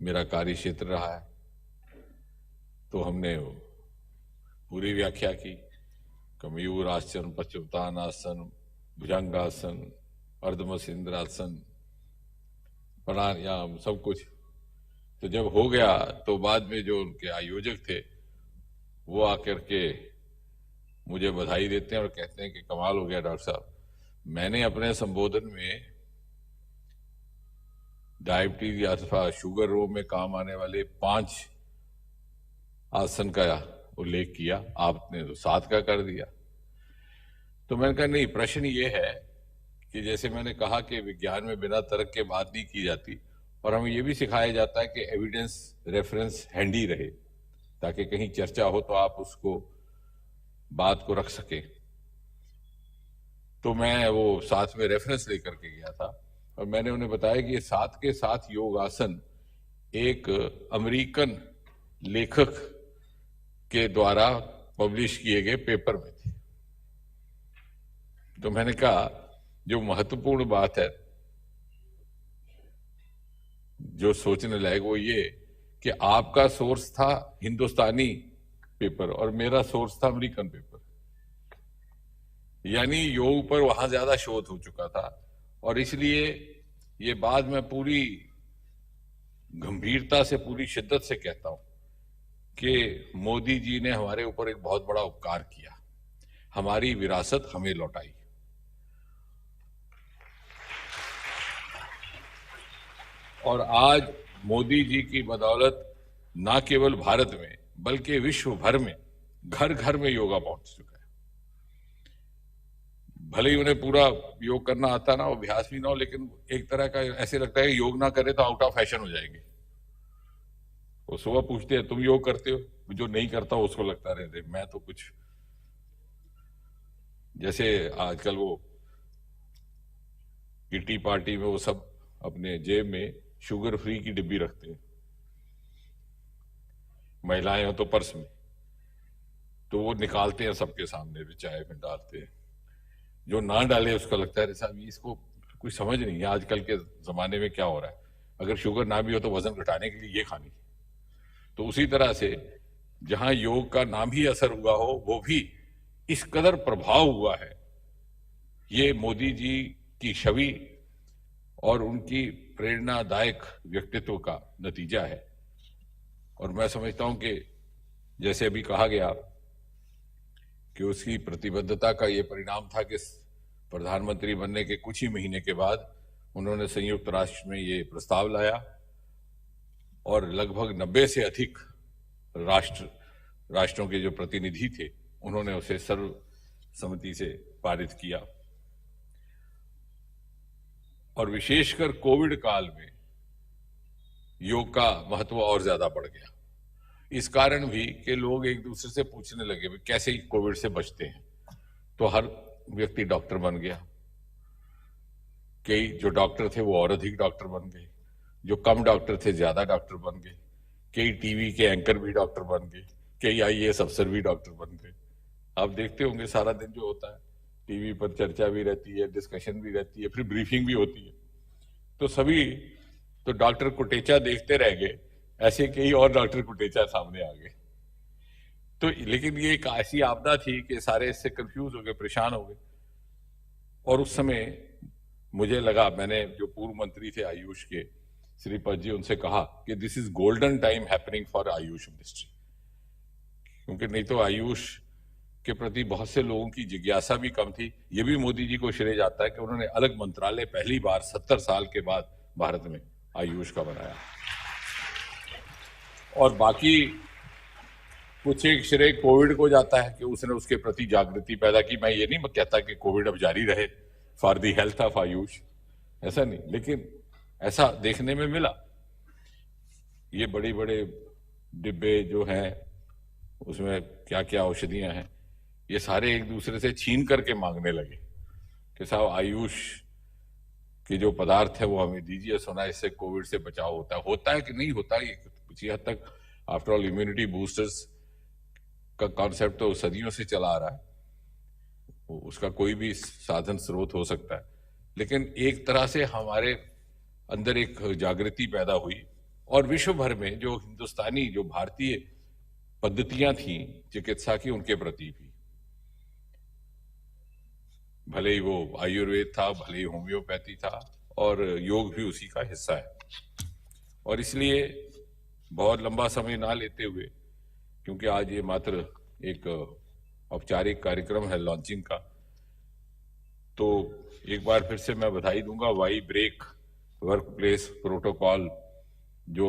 मेरा कार्य क्षेत्र रहा है। तो हमने पूरी व्याख्या की, मयूर आसन, पश्चिमोत्तानासन, भुजंगासन, अर्धमसेंद्रासन, प्राणायाम, सब कुछ। तो जब हो गया तो बाद में जो उनके आयोजक थे वो आकर के मुझे बधाई देते हैं और कहते हैं कि कमाल हो गया डॉक्टर साहब, मैंने अपने संबोधन में डायबिटीज अथवा शुगर रोग में काम आने वाले 5 आसन का उल्लेख किया, आपने तो 7 का कर दिया। तो मैंने कहा नहीं, प्रश्न ये है कि जैसे मैंने कहा कि विज्ञान में बिना तर्क के बात नहीं की जाती, और हमें ये भी सिखाया जाता है कि एविडेंस रेफरेंस हैंडी रहे, ताकि कहीं चर्चा हो तो आप उसको बात को रख सके। तो मैं वो साथ में रेफरेंस लेकर के गया था और मैंने उन्हें बताया कि ये 7 के 7 योग आसन एक अमेरिकन लेखक के द्वारा पब्लिश किए गए पेपर में थे। तो मैंने कहा जो महत्वपूर्ण बात है, जो सोचने लायक, वो ये कि आपका सोर्स था हिंदुस्तानी पेपर और मेरा सोर्स था अमेरिकन पेपर, यानी योग पर वहां ज्यादा शोध हो चुका था। और इसलिए ये बात मैं पूरी गंभीरता से, पूरी शिद्दत से कहता हूं कि मोदी जी ने हमारे ऊपर एक बहुत बड़ा उपकार किया, हमारी विरासत हमें लौटाई। और आज मोदी जी की बदौलत ना केवल भारत में बल्कि विश्व भर में घर घर में योगा पहुंच चुका है। भले ही उन्हें पूरा योग करना आता ना हो, अभ्यास भी ना हो, लेकिन एक तरह का ऐसे लगता है कि योग ना करे तो आउट ऑफ फैशन हो जाएंगे। वो सुबह पूछते हैं तुम योग करते हो, जो नहीं करता उसको लगता रहते मैं तो कुछ, जैसे आजकल वो किटी पार्टी में वो सब अपने जेब में शुगर फ्री की डिब्बी रखते हैं, महिलाएं हो तो पर्स में, तो वो निकालते हैं सबके सामने भी, चाय में डालते हैं। जो ना डाले उसका लगता है साहब इसको कुछ समझ नहीं है आजकल के जमाने में क्या हो रहा है, अगर शुगर ना भी हो तो वजन घटाने के लिए ये खानी। तो उसी तरह से जहां योग का नाम ही असर हुआ हो, वो भी इस कदर प्रभाव हुआ है, ये मोदी जी की छवि और उनकी प्रेरणादायक व्यक्तित्व का नतीजा है। और मैं समझता हूं कि जैसे अभी कहा गया कि उसकी प्रतिबद्धता का ये परिणाम था कि प्रधानमंत्री बनने के कुछ ही महीने के बाद उन्होंने संयुक्त राष्ट्र में ये प्रस्ताव लाया और लगभग 90 से अधिक राष्ट्रों के जो प्रतिनिधि थे उन्होंने उसे सर्वसम्मति से पारित किया। और विशेषकर कोविड काल में योग का महत्व और ज्यादा बढ़ गया, इस कारण भी कि लोग एक दूसरे से पूछने लगे कैसे कोविड से बचते हैं, तो हर व्यक्ति डॉक्टर बन गया। कई जो डॉक्टर थे वो और अधिक डॉक्टर बन गए, जो कम डॉक्टर थे ज्यादा डॉक्टर बन गए, कई टीवी के एंकर भी डॉक्टर बन गए, कई आईएएस अफसर भी डॉक्टर बन गए। आप देखते होंगे सारा दिन जो होता है टीवी पर चर्चा भी रहती है, डिस्कशन भी रहती है, फिर ब्रीफिंग भी होती है। तो सभी तो डॉक्टर कुटेचा देखते रह गए, ऐसे कई और डॉक्टर कुटेचा सामने आ गए। तो लेकिन ये एक ऐसी आपदा थी कि सारे इससे कंफ्यूज हो गए, परेशान हो गए। और उस समय मुझे लगा, मैंने जो पूर्व मंत्री थे आयुष के श्रीपद जी, उनसे कहा कि this is golden time happening for Ayush ministry, क्योंकि नहीं तो आयुष के प्रति बहुत से लोगों की जिज्ञासा भी कम थी। ये भी मोदी जी को श्रेय जाता है कि उन्होंने अलग मंत्रालय पहली बार 70 साल के बाद भारत में आयुष का बनाया। और बाकी कुछ एक श्रेय कोविड को जाता है कि उसने उसके प्रति जागृति पैदा की। मैं ये नहीं कहता कि कोविड अब जारी रहे for the health of Ayush, ऐसा नहीं, लेकिन ऐसा देखने में मिला। ये बड़े बड़े डिब्बे जो हैं उसमें क्या क्या औषधियां हैं, ये सारे एक दूसरे से छीन करके मांगने लगे कि साहब आयुष कि जो पदार्थ है वो हमें दीजिए, सुना इससे कोविड से बचाव होता है कि नहीं होता है, कुछ हद तक आफ्टर ऑल इम्यूनिटी बूस्टर्स का कॉन्सेप्ट तो सदियों से चला आ रहा है, उसका कोई भी साधन स्रोत हो सकता है, लेकिन एक तरह से हमारे अंदर एक जागृति पैदा हुई और विश्व भर में जो हिंदुस्तानी, जो भारतीय पद्धतियां थी चिकित्सा की, उनके प्रति भी, भले ही वो आयुर्वेद था, भले ही होम्योपैथी था, और योग भी उसी का हिस्सा है। और इसलिए बहुत लंबा समय ना लेते हुए, क्योंकि आज ये मात्र एक औपचारिक कार्यक्रम है लॉन्चिंग का, तो एक बार फिर से मैं बधाई दूंगा। Y break work place protocol जो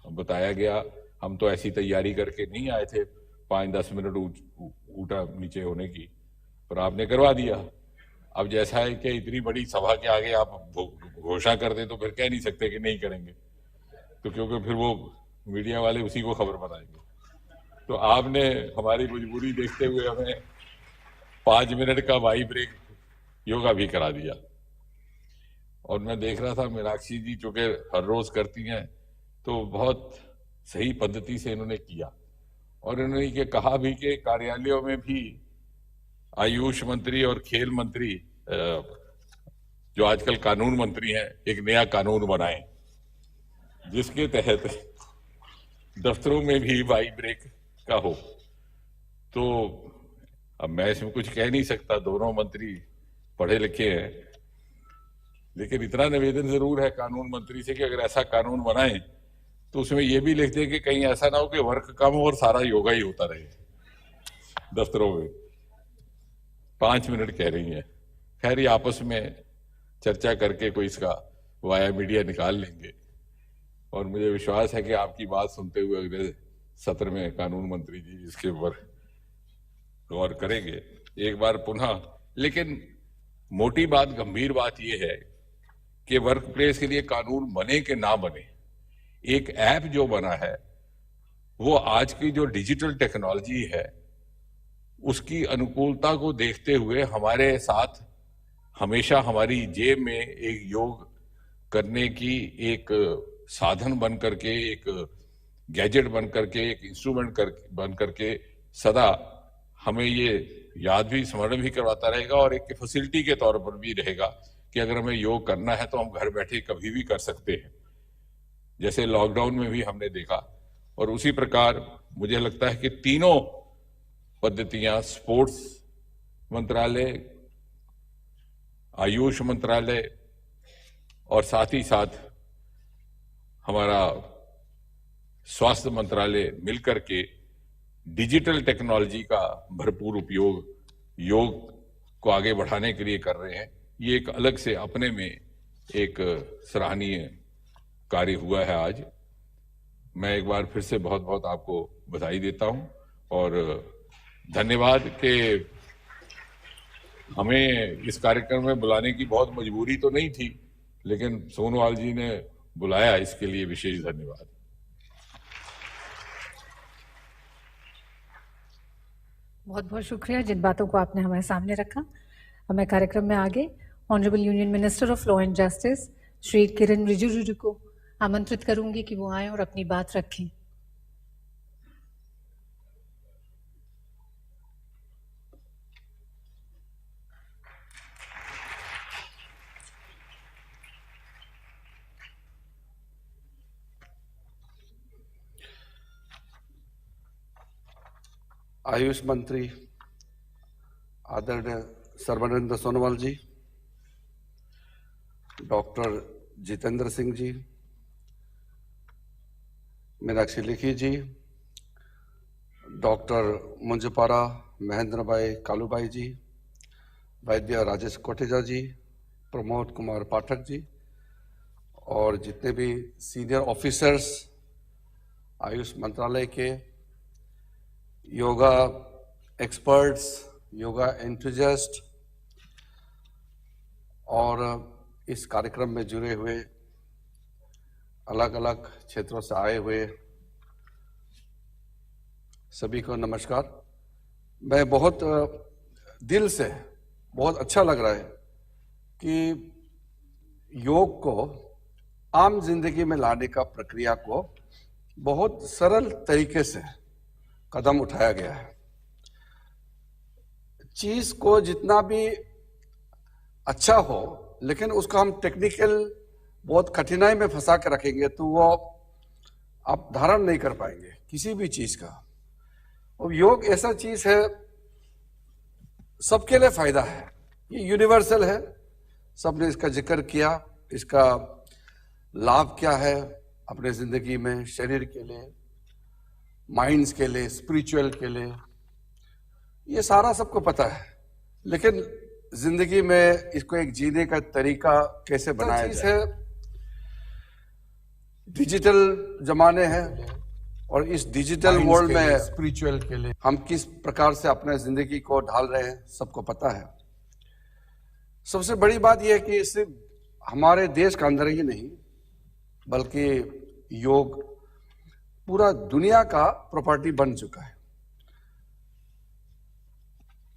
बताया गया, हम तो ऐसी तैयारी करके नहीं आए थे 5-10 मिनट ऊटा नीचे होने की, पर आपने करवा दिया। अब जैसा है कि इतनी बड़ी सभा के आगे आप घोषणा कर दे तो फिर कह नहीं सकते कि नहीं करेंगे, तो क्योंकि फिर वो मीडिया वाले उसी को खबर बनाएंगे। तो आपने हमारी मजबूरी देखते हुए हमें 5 मिनट का वाई ब्रेक योगा भी करा दिया। और मैं देख रहा था मीनाक्षी जी चूंकि हर रोज करती हैं, तो बहुत सही पद्धति से इन्होंने किया, और इन्होंने ये कहा भी कि कार्यालयों में भी आयुष मंत्री और खेल मंत्री, जो आजकल कानून मंत्री हैं, एक नया कानून बनाए जिसके तहत दफ्तरों में भी वाई ब्रेक का हो। तो अब मैं इसमें कुछ कह नहीं सकता, दोनों मंत्री पढ़े लिखे हैं, लेकिन इतना निवेदन जरूर है कानून मंत्री से कि अगर ऐसा कानून बनाए तो उसमें यह भी लिख दे कि कहीं ऐसा ना हो कि वर्क कम हो और सारा योगा ही होता रहे दफ्तरों में। 5 मिनट कह रही है, खैर ये आपस में चर्चा करके कोई इसका वाया मीडिया निकाल लेंगे, और मुझे विश्वास है कि आपकी बात सुनते हुए अगले सत्र में कानून मंत्री जी इसके ऊपर गौर करेंगे एक बार पुनः। लेकिन मोटी बात, गंभीर बात यह है कि वर्क प्लेस के लिए कानून बने कि ना बने, एक ऐप जो बना है वो आज की जो डिजिटल टेक्नोलॉजी है उसकी अनुकूलता को देखते हुए हमारे साथ हमेशा हमारी जेब में एक योग करने की एक साधन बन करके, एक गैजेट बन करके, एक इंस्ट्रूमेंट बन करके सदा हमें ये याद भी, स्मरण भी करवाता रहेगा, और एक फैसिलिटी के तौर पर भी रहेगा कि अगर हमें योग करना है तो हम घर बैठे कभी भी कर सकते हैं, जैसे लॉकडाउन में भी हमने देखा। और उसी प्रकार मुझे लगता है कि तीनों पद्धतियां, स्पोर्ट्स मंत्रालय, आयुष मंत्रालय और साथ ही साथ हमारा स्वास्थ्य मंत्रालय मिलकर के डिजिटल टेक्नोलॉजी का भरपूर उपयोग योग को आगे बढ़ाने के लिए कर रहे हैं। ये एक अलग से अपने में एक सराहनीय कार्य हुआ है आज। मैं एक बार फिर से बहुत बहुत आपको बधाई देता हूं और धन्यवाद कि हमें इस कार्यक्रम में बुलाने की बहुत मजबूरी तो नहीं थी, लेकिन सोनवाल जी ने बुलाया, इसके लिए विशेष धन्यवाद। बहुत बहुत शुक्रिया जिन बातों को आपने हमारे सामने रखा। मैं कार्यक्रम में आगे honourable union minister of law and justice Shri Kiran Rijiju ji को आमंत्रित करूंगी कि वो आए और अपनी बात रखें। आयुष मंत्री आदरणीय सर्बानंद सोनोवाल जी, डॉक्टर जितेंद्र सिंह जी, मीनाक्षी लेखी जी, डॉक्टर मुंजपारा महेंद्र भाई कालूभाई जी, वैद्य राजेश कोटेजा जी, प्रमोद कुमार पाठक जी, और जितने भी सीनियर ऑफिसर्स आयुष मंत्रालय के, योगा एक्सपर्ट्स, योगा एंथुसियास्ट और इस कार्यक्रम में जुड़े हुए अलग अलग क्षेत्रों से आए हुए सभी को नमस्कार। मैं बहुत दिल से, बहुत अच्छा लग रहा है कि योग को आम जिंदगी में लाने का प्रक्रिया को बहुत सरल तरीके से कदम उठाया गया है। चीज को जितना भी अच्छा हो, लेकिन उसको हम टेक्निकल बहुत कठिनाई में फंसा के रखेंगे तो वो आप धारण नहीं कर पाएंगे किसी भी चीज का। और योग ऐसा चीज है, सबके लिए फायदा है, ये यूनिवर्सल है। सबने इसका जिक्र किया, इसका लाभ क्या है अपने जिंदगी में, शरीर के लिए, माइंड्स के लिए, स्पिरिचुअल के लिए, ये सारा सबको पता है। लेकिन जिंदगी में इसको एक जीने का तरीका कैसे बनाया जाए है। डिजिटल जमाने हैं और इस डिजिटल वर्ल्ड में स्पिरिचुअल के लिए हम किस प्रकार से अपने जिंदगी को ढाल रहे हैं सबको पता है। सबसे बड़ी बात यह है कि सिर्फ हमारे देश का अंदर ही नहीं बल्कि योग पूरा दुनिया का प्रॉपर्टी बन चुका है।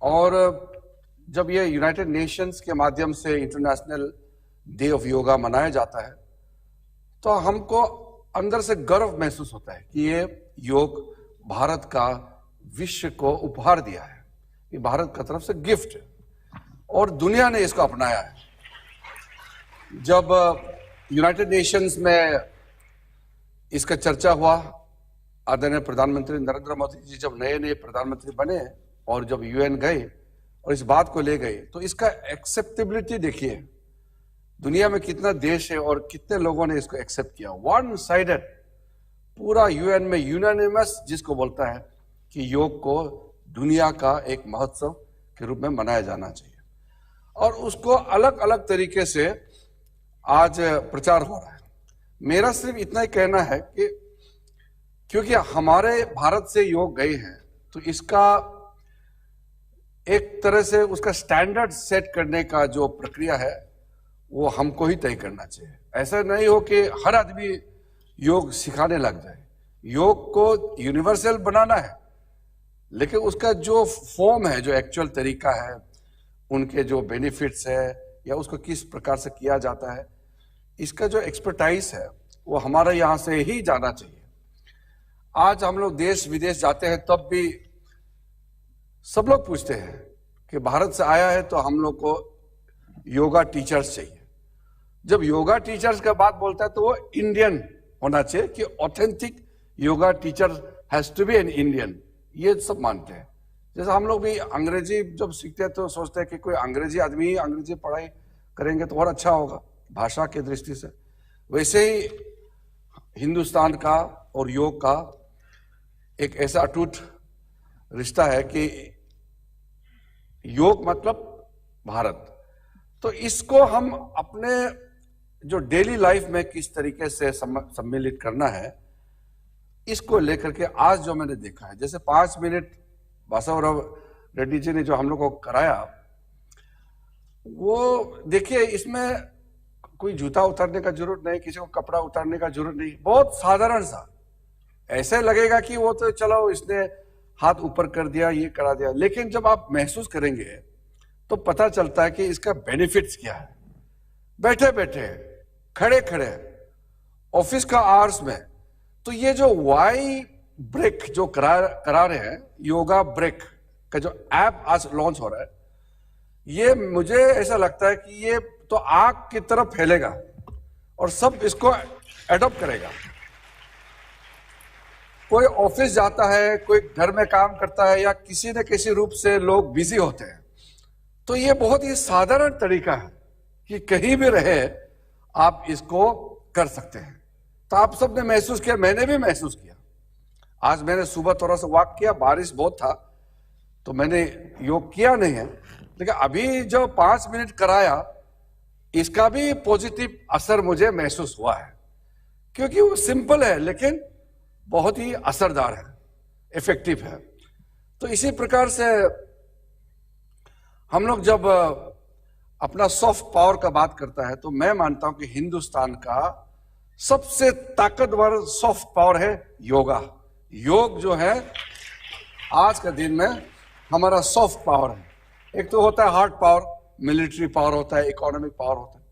और जब ये यूनाइटेड नेशंस के माध्यम से इंटरनेशनल डे ऑफ योगा मनाया जाता है तो हमको अंदर से गर्व महसूस होता है कि ये योग भारत का विश्व को उपहार दिया है, ये भारत की तरफ से गिफ्ट है और दुनिया ने इसको अपनाया है। जब यूनाइटेड नेशंस में इसका चर्चा हुआ, आदरणीय प्रधानमंत्री नरेंद्र मोदी जी जब नए नए प्रधानमंत्री बने और जब यूएन गए और इस बात को ले गए तो इसका एक्सेप्टेबिलिटी देखिए, दुनिया में कितना देश है और कितने लोगों ने इसको एक्सेप्ट किया। वन साइडेड पूरा यूएन में यूनानिमस जिसको बोलता है कि योग को दुनिया का एक महोत्सव के रूप में मनाया जाना चाहिए और उसको अलग अलग तरीके से आज प्रचार हो रहा है। मेरा सिर्फ इतना ही कहना है कि क्योंकि हमारे भारत से योग गए हैं तो इसका एक तरह से उसका स्टैंडर्ड सेट करने का जो प्रक्रिया है वो हमको ही तय करना चाहिए। ऐसा नहीं हो कि हर आदमी योग सिखाने लग जाए। योग को यूनिवर्सल बनाना है लेकिन उसका जो फॉर्म है, जो एक्चुअल तरीका है, उनके जो बेनिफिट्स है या उसको किस प्रकार से किया जाता है, इसका जो एक्सपर्टाइज है वो हमारा यहाँ से ही जाना चाहिए। आज हम लोग देश विदेश जाते हैं तब भी सब लोग पूछते हैं कि भारत से आया है तो हम लोग को योगा टीचर्स चाहिए। जब योगा टीचर्स का बात बोलता है तो वो इंडियन होना चाहिए कि authentic yoga teacher has to be an Indian, ये सब मानते हैं। जैसे हम लोग भी अंग्रेजी जब सीखते हैं तो सोचते हैं कि कोई अंग्रेजी आदमी ही अंग्रेजी पढ़ाई करेंगे तो और अच्छा होगा भाषा की दृष्टि से। वैसे ही हिंदुस्तान का और योग का एक ऐसा अटूट रिश्ता है कि योग मतलब भारत। तो इसको हम अपने जो डेली लाइफ में किस तरीके से सम्मिलित करना है, इसको लेकर के आज जो मैंने देखा है, जैसे 5 मिनट वासवराव रेड्डी जी ने जो हम लोग को कराया, वो देखिए इसमें कोई जूता उतारने का जरूरत नहीं, किसी को कपड़ा उतारने का जरूरत नहीं, बहुत साधारण सा। ऐसे लगेगा कि वो तो चलो इसने हाथ ऊपर कर दिया, ये करा दिया, लेकिन जब आप महसूस करेंगे तो पता चलता है कि इसका बेनिफिट्स क्या है। बैठे बैठे, खड़े खड़े, ऑफिस का आवर्स में, तो ये जो वाई ब्रेक जो करा रहे हैं, योगा ब्रेक का जो ऐप आज लॉन्च हो रहा है, ये मुझे ऐसा लगता है कि ये तो आग की तरफ फैलेगा और सब इसको एडॉप्ट करेगा। कोई ऑफिस जाता है, कोई घर में काम करता है या किसी न किसी रूप से लोग बिजी होते हैं, तो ये बहुत ही साधारण तरीका है कि कहीं भी रहे आप इसको कर सकते हैं। तो आप सबने महसूस किया, मैंने भी महसूस किया। आज मैंने सुबह थोड़ा सा वॉक किया, बारिश बहुत था तो मैंने योग किया नहीं है, लेकिन अभी जो 5 मिनट कराया इसका भी पॉजिटिव असर मुझे महसूस हुआ है, क्योंकि वो सिंपल है लेकिन बहुत ही असरदार है, इफेक्टिव है। तो इसी प्रकार से हम लोग जब अपना सॉफ्ट पावर का बात करता है तो मैं मानता हूं कि हिंदुस्तान का सबसे ताकतवर सॉफ्ट पावर है योगा। योग जो है आज के दिन में हमारा सॉफ्ट पावर है। एक तो होता है हार्ड पावर, मिलिट्री पावर होता है, इकोनॉमिक पावर होता है,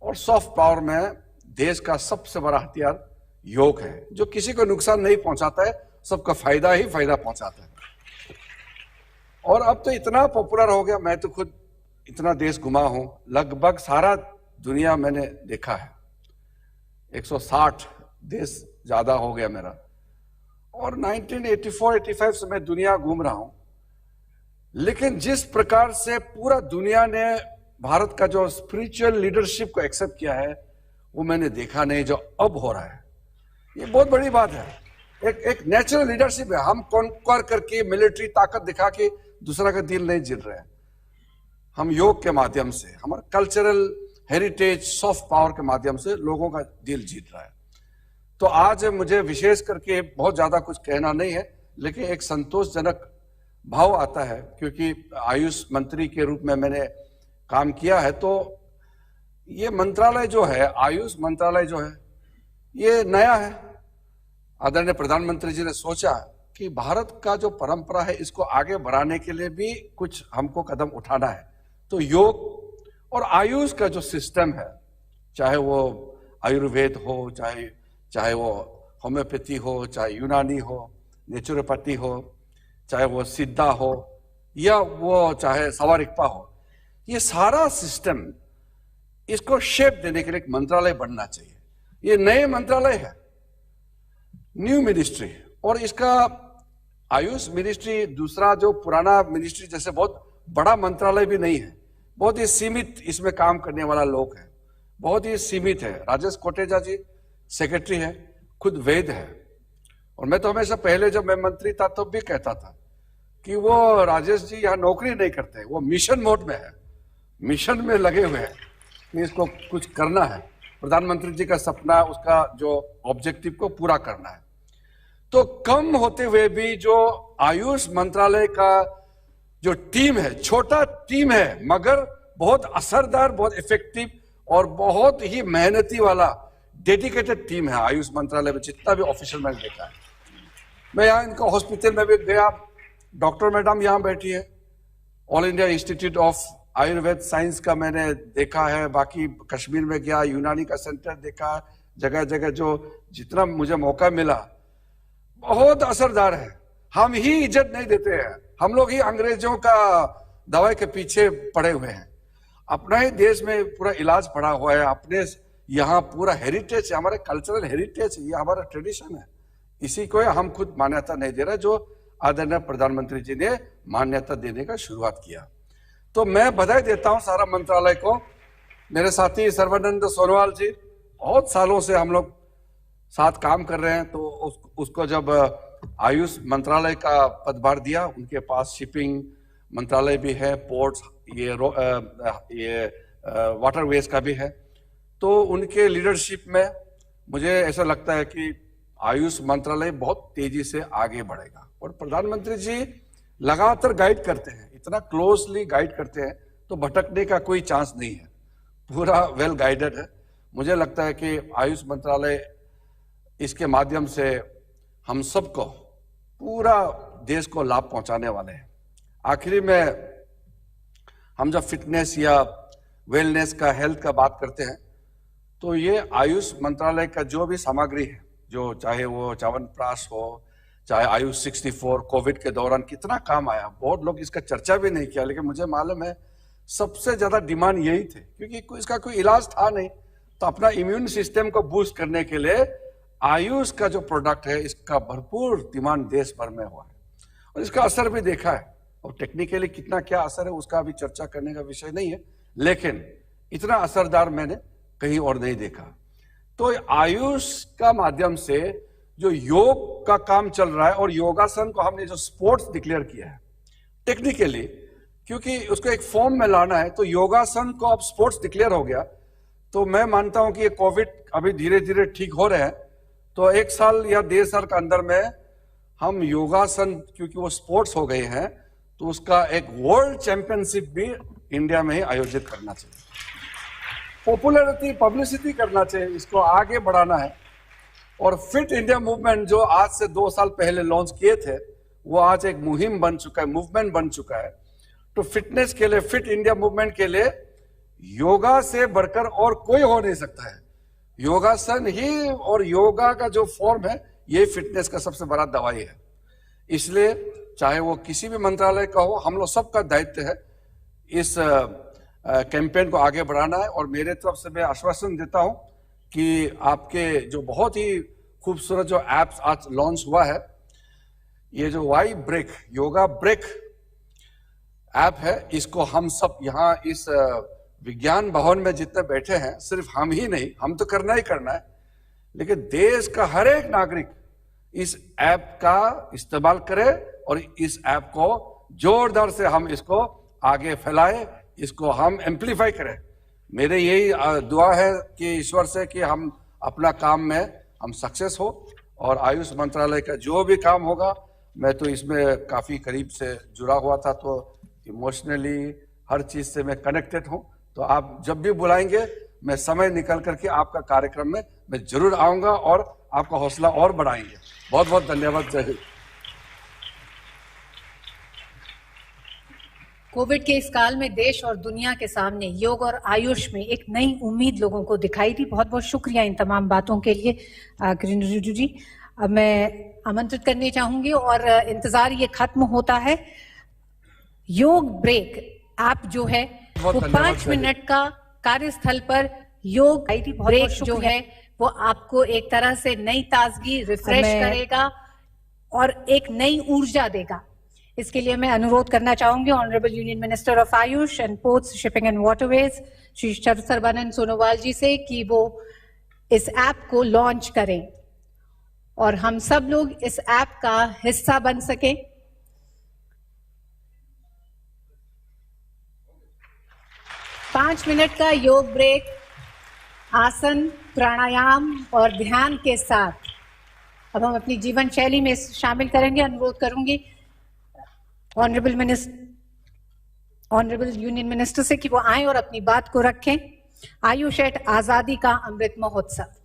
और सॉफ्ट पावर में देश का सबसे बड़ा हथियार योग है, जो किसी को नुकसान नहीं पहुंचाता है, सबका फायदा ही फायदा पहुंचाता है। और अब तो इतना पॉपुलर हो गया, मैं तो खुद इतना देश घुमा हूं, लगभग सारा दुनिया मैंने देखा है, 160 देश ज्यादा हो गया मेरा। और 1984-85 से मैं दुनिया घूम रहा हूं, लेकिन जिस प्रकार से पूरा दुनिया ने भारत का जो स्पिरिचुअल लीडरशिप को एक्सेप्ट किया है, वो मैंने देखा नहीं जो अब हो रहा है। ये बहुत बड़ी बात है, एक नेचुरल लीडरशिप है। हम कॉन्कर करके मिलिट्री ताकत दिखा के दूसरा का दिल नहीं जीत रहे हैं, हम योग के माध्यम से, हमारा कल्चरल हेरिटेज सॉफ्ट पावर के माध्यम से लोगों का दिल जीत रहा है। तो आज मुझे विशेष करके बहुत ज्यादा कुछ कहना नहीं है, लेकिन एक संतोषजनक भाव आता है, क्योंकि आयुष मंत्री के रूप में मैंने काम किया है। तो ये मंत्रालय जो है, आयुष मंत्रालय जो है, ये नया है। आदरणीय प्रधानमंत्री जी ने सोचा कि भारत का जो परंपरा है, इसको आगे बढ़ाने के लिए भी कुछ हमको कदम उठाना है। तो योग और आयुष का जो सिस्टम है, चाहे वो आयुर्वेद हो, चाहे वो होम्योपैथी हो, चाहे यूनानी हो, नेचुरोपैथी हो, चाहे वो सिद्धा हो, या वो चाहे सवारिकपा हो, ये सारा सिस्टम, इसको शेप देने के लिए एक मंत्रालय बनना चाहिए। ये नए मंत्रालय है, न्यू मिनिस्ट्री, और इसका आयुष मिनिस्ट्री दूसरा जो पुराना मिनिस्ट्री जैसे बहुत बड़ा मंत्रालय भी नहीं है, बहुत ही सीमित इसमें काम करने वाला लोग है, बहुत ही सीमित है। राजेश कोटेचा जी सेक्रेटरी है, खुद वैद्य है। और मैं तो हमेशा पहले जब मैं मंत्री था तो भी कहता था कि वो राजेश जी यहाँ नौकरी नहीं करते, वो मिशन मोड में है, मिशन में लगे हुए हैं कि इसको कुछ करना है, प्रधानमंत्री जी का सपना, उसका जो ऑब्जेक्टिव को पूरा करना है। तो कम होते हुए भी जो आयुष मंत्रालय का जो टीम है, छोटा टीम है, मगर बहुत असरदार, बहुत इफेक्टिव और बहुत ही मेहनती वाला डेडिकेटेड टीम है आयुष मंत्रालय में, जितना भी ऑफिशियल मैंने देखा है। मैं यहाँ इनका हॉस्पिटल में भी गया, डॉक्टर मैडम यहाँ बैठी है, all India institute of Ayurveda science का मैंने देखा है, बाकी कश्मीर में गया, यूनानी का सेंटर देखा, जगह जगह जो जितना मुझे मौका मिला, बहुत असरदार है। हम ही इज्जत नहीं देते हैं, हम लोग ही अंग्रेजों का दवाई के पीछे पड़े हुए हैं। अपना ही देश में पूरा इलाज पड़ा हुआ है, अपने यहाँ पूरा हेरिटेज है, हमारे कल्चरल हेरिटेज है, ये हमारा ट्रेडिशन है, इसी को हम खुद मान्यता नहीं दे रहे, जो आदरणीय प्रधानमंत्री जी ने मान्यता देने का शुरुआत किया। तो मैं बधाई देता हूं सारा मंत्रालय को। मेरे साथी सर्वानंद सोनोवाल जी, बहुत सालों से हम लोग साथ काम कर रहे हैं, तो उसको जब आयुष मंत्रालय का पदभार दिया, उनके पास शिपिंग मंत्रालय भी है, पोर्ट्स, ये वाटरवेज का भी है। तो उनके लीडरशिप में मुझे ऐसा लगता है कि आयुष मंत्रालय बहुत तेजी से आगे बढ़ेगा। और प्रधानमंत्री जी लगातार गाइड करते हैं, इतना क्लोजली गाइड करते हैं, तो भटकने का कोई चांस नहीं है, पूरा वेल गाइडेड है। मुझे लगता है कि आयुष मंत्रालय इसके माध्यम से हम सबको, पूरा देश को लाभ पहुंचाने वाले हैं। आखिरी में हम जब फिटनेस या वेलनेस का, हेल्थ का बात करते हैं, तो ये आयुष मंत्रालय का जो भी सामग्री है, जो चाहे वो च्यवनप्राश हो, चाहे आयुष 64, कोविड के दौरान कितना काम आया, बहुत लोग इसका चर्चा भी नहीं किया, लेकिन मुझे मालूम है सबसे ज्यादा डिमांड यही थे, क्योंकि इसका कोई इलाज था नहीं। तो अपना इम्यून सिस्टम को बूस्ट करने के लिए आयुष का जो प्रोडक्ट है, इसका भरपूर डिमांड देश भर में हुआ है, और इसका असर भी देखा है। और टेक्निकली कितना क्या असर है उसका भी चर्चा करने का विषय नहीं है, लेकिन इतना असरदार मैंने कहीं और नहीं देखा। तो आयुष का माध्यम से जो योग का काम चल रहा है, और योगासन को हमने जो स्पोर्ट्स डिक्लेयर किया है टेक्निकली, क्योंकि उसको एक फॉर्म में लाना है, तो योगासन को अब स्पोर्ट्स डिक्लेयर हो गया। तो मैं मानता हूं कि ये कोविड अभी धीरे धीरे ठीक हो रहे हैं, तो 1 साल या 1.5 साल के अंदर में हम योगासन, क्योंकि वो स्पोर्ट्स हो गए हैं, तो उसका एक वर्ल्ड चैंपियनशिप भी इंडिया में ही आयोजित करना चाहिए। पॉपुलैरिटी, पब्लिसिटी करना चाहिए, इसको आगे बढ़ाना है। और फिट इंडिया मूवमेंट जो आज से 2 साल पहले लॉन्च किए थे, वो आज एक मुहिम बन चुका है, मूवमेंट बन चुका है। तो फिटनेस के लिए, फिट इंडिया मूवमेंट के लिए योगा से बढ़कर और कोई हो नहीं सकता है। योगासन ही और योगा का जो फॉर्म है ये फिटनेस का सबसे बड़ा दवाई है। इसलिए चाहे वो किसी भी मंत्रालय का हो, हम लोग सबका दायित्व है इस कैंपेन को आगे बढ़ाना है। और मेरे तरफ से मैं आश्वासन देता हूं कि आपके जो बहुत ही खूबसूरत जो एप्स आज लॉन्च हुआ है, ये जो Y break yoga break app है, इसको हम सब यहाँ इस विज्ञान भवन में जितने बैठे हैं, सिर्फ हम ही नहीं, हम तो करना ही करना है, लेकिन देश का हर एक नागरिक इस ऐप का इस्तेमाल करे और इस ऐप को जोरदार से हम इसको आगे फैलाएं, इसको हम एम्पलीफाई करें। मेरे यही दुआ है कि ईश्वर से कि हम अपना काम में हम सक्सेस हो, और आयुष मंत्रालय का जो भी काम होगा, मैं तो इसमें काफी करीब से जुड़ा हुआ था, तो इमोशनली हर चीज से मैं कनेक्टेड हूं। तो आप जब भी बुलाएंगे मैं समय निकल करके आपका कार्यक्रम में मैं जरूर आऊंगा और आपका हौसला और बढ़ाएंगे। बहुत बहुत धन्यवाद। जय हिंद। कोविड के इस काल में देश और दुनिया के सामने योग और आयुष में एक नई उम्मीद लोगों को दिखाई दी। बहुत बहुत शुक्रिया इन तमाम बातों के लिए किरण रिजिजू जी। अब मैं आमंत्रित करनी चाहूंगी और इंतजार ये खत्म होता है। योग ब्रेक ऐप जो है वो 5 मिनट का कार्यस्थल पर योग ब्रेक जो है वो आपको एक तरह से नई ताजगी रिफ्रेश करेगा और एक नई ऊर्जा देगा। इसके लिए मैं अनुरोध करना चाहूंगी honourable union minister of AYUSH and ports, shipping and waterways Shri Sarbananda Sonowal ji से कि वो इस ऐप को लॉन्च करें और हम सब लोग इस ऐप का हिस्सा बन सकें। पांच मिनट का योग ब्रेक आसन, प्राणायाम और ध्यान के साथ अब हम अपनी जीवन शैली में शामिल करेंगे। अनुरोध करूंगी ऑनरेबल यूनियन मिनिस्टर से कि वो आए और अपनी बात को रखें। आयुष एट आजादी का अमृत महोत्सव।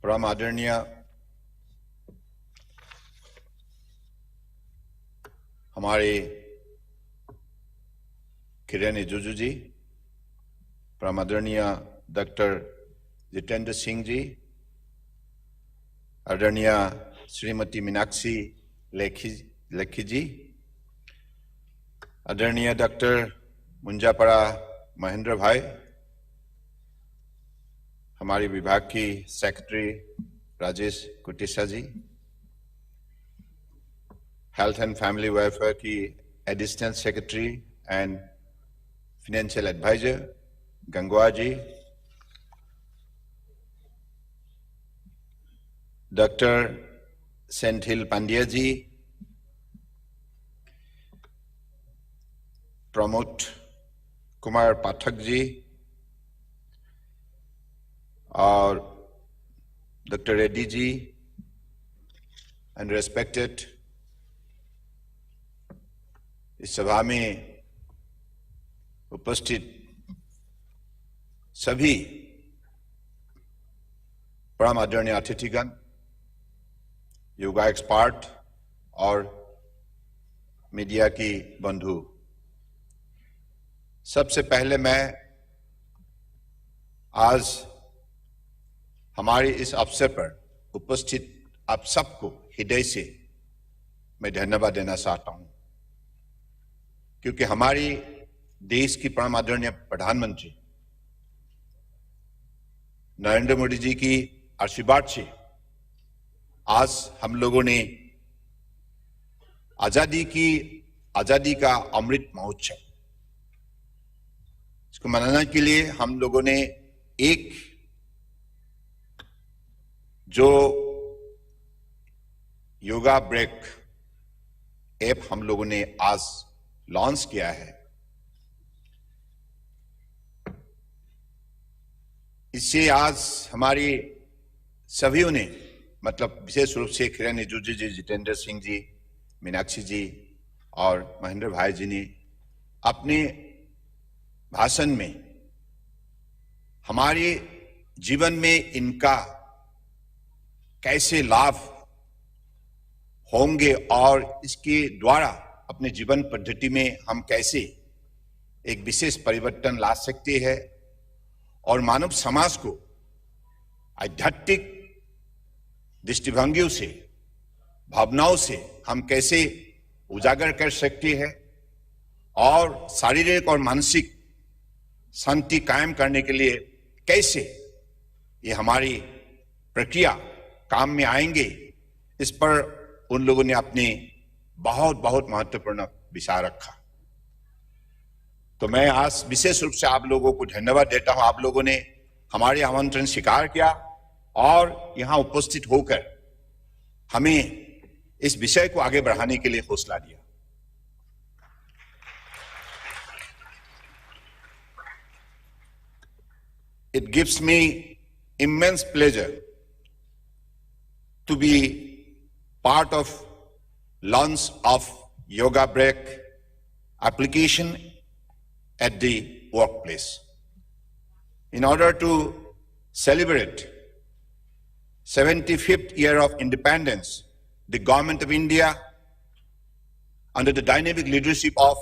परम आदरणीय हमारे किरण रिजिजू जी, परम आदरणीय डॉक्टर जितेंद्र सिंह जी, आदरणीय श्रीमती मीनाक्षी लेखी जी, आदरणीय डॉक्टर मुंजापरा महेंद्र भाई, हमारे विभाग की secretary Rajesh Kotecha ji, health and family welfare की additional secretary and financial adviser Gangwar ji, doctor Senthil Pandya ji, Pramod Kumar Pathak ji और doctor Reddy ji, and respected इस सभा में उपस्थित सभी परम आदरणीय अतिथिगण, योगा एक्सपर्ट और मीडिया की बंधु, सबसे पहले मैं आज हमारे इस अवसर पर उपस्थित आप सबको हृदय से मैं धन्यवाद देना चाहता हूं, क्योंकि हमारी देश की परम आदरणीय प्रधानमंत्री नरेंद्र मोदी जी की आशीर्वाद से आज हम लोगों ने आजादी का अमृत महोत्सव इसको मनाने के लिए हम लोगों ने एक जो योगा ब्रेक ऐप हम लोगों ने आज लॉन्च किया है। इससे आज हमारी सभीयों ने, मतलब विशेष रूप से किरण रिजिजू जी, जितेंद्र सिंह जी, मीनाक्षी जी और महेंद्र भाई जी ने अपने भाषण में हमारे जीवन में इनका कैसे लाभ होंगे और इसके द्वारा अपने जीवन पद्धति में हम कैसे एक विशेष परिवर्तन ला सकते हैं और मानव समाज को आध्यात्मिक दृष्टिभंगियों से, भावनाओं से हम कैसे उजागर कर सकते हैं और शारीरिक और मानसिक शांति कायम करने के लिए कैसे ये हमारी प्रक्रिया काम में आएंगे, इस पर उन लोगों ने अपने बहुत बहुत महत्वपूर्ण विचार रखा। तो मैं आज विशेष रूप से आप लोगों को धन्यवाद देता हूं। आप लोगों ने हमारे आमंत्रण स्वीकार किया और यहां उपस्थित होकर हमें इस विषय को आगे बढ़ाने के लिए हौसला दिया। It gives me immense pleasure to be part of launch of Yoga Break application at the workplace. In order to celebrate 75th year of independence, the Government of India, under the dynamic leadership of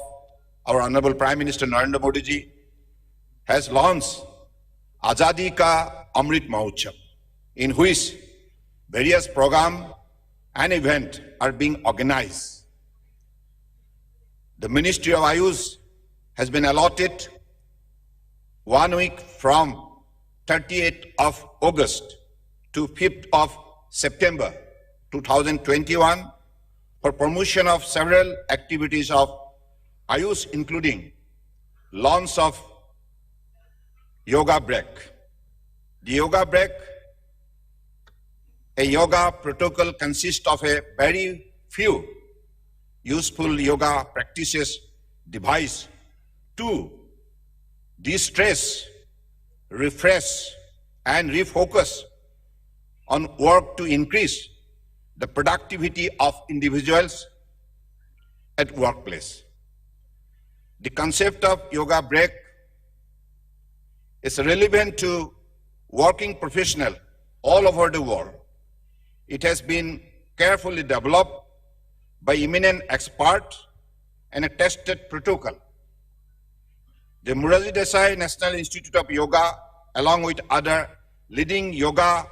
our Honorable Prime Minister Narendra Modi ji, has launched Azadi Ka Amrit Mahotsav, in which various programs and events are being organized. The Ministry of Ayush has been allotted 1 week from 30th of August to 5th of September 2021 for promotion of several activities of Ayush, including launch of Yoga Break. The Yoga Break, a yoga protocol, consists of a very few useful yoga practices devised to de-stress, refresh, and refocus on work to increase the productivity of individuals at workplace. The concept of Yoga Break is relevant to working professionals all over the world. It has been carefully developed by eminent experts and a tested protocol. The Morarji Desai National Institute of Yoga, along with other leading yoga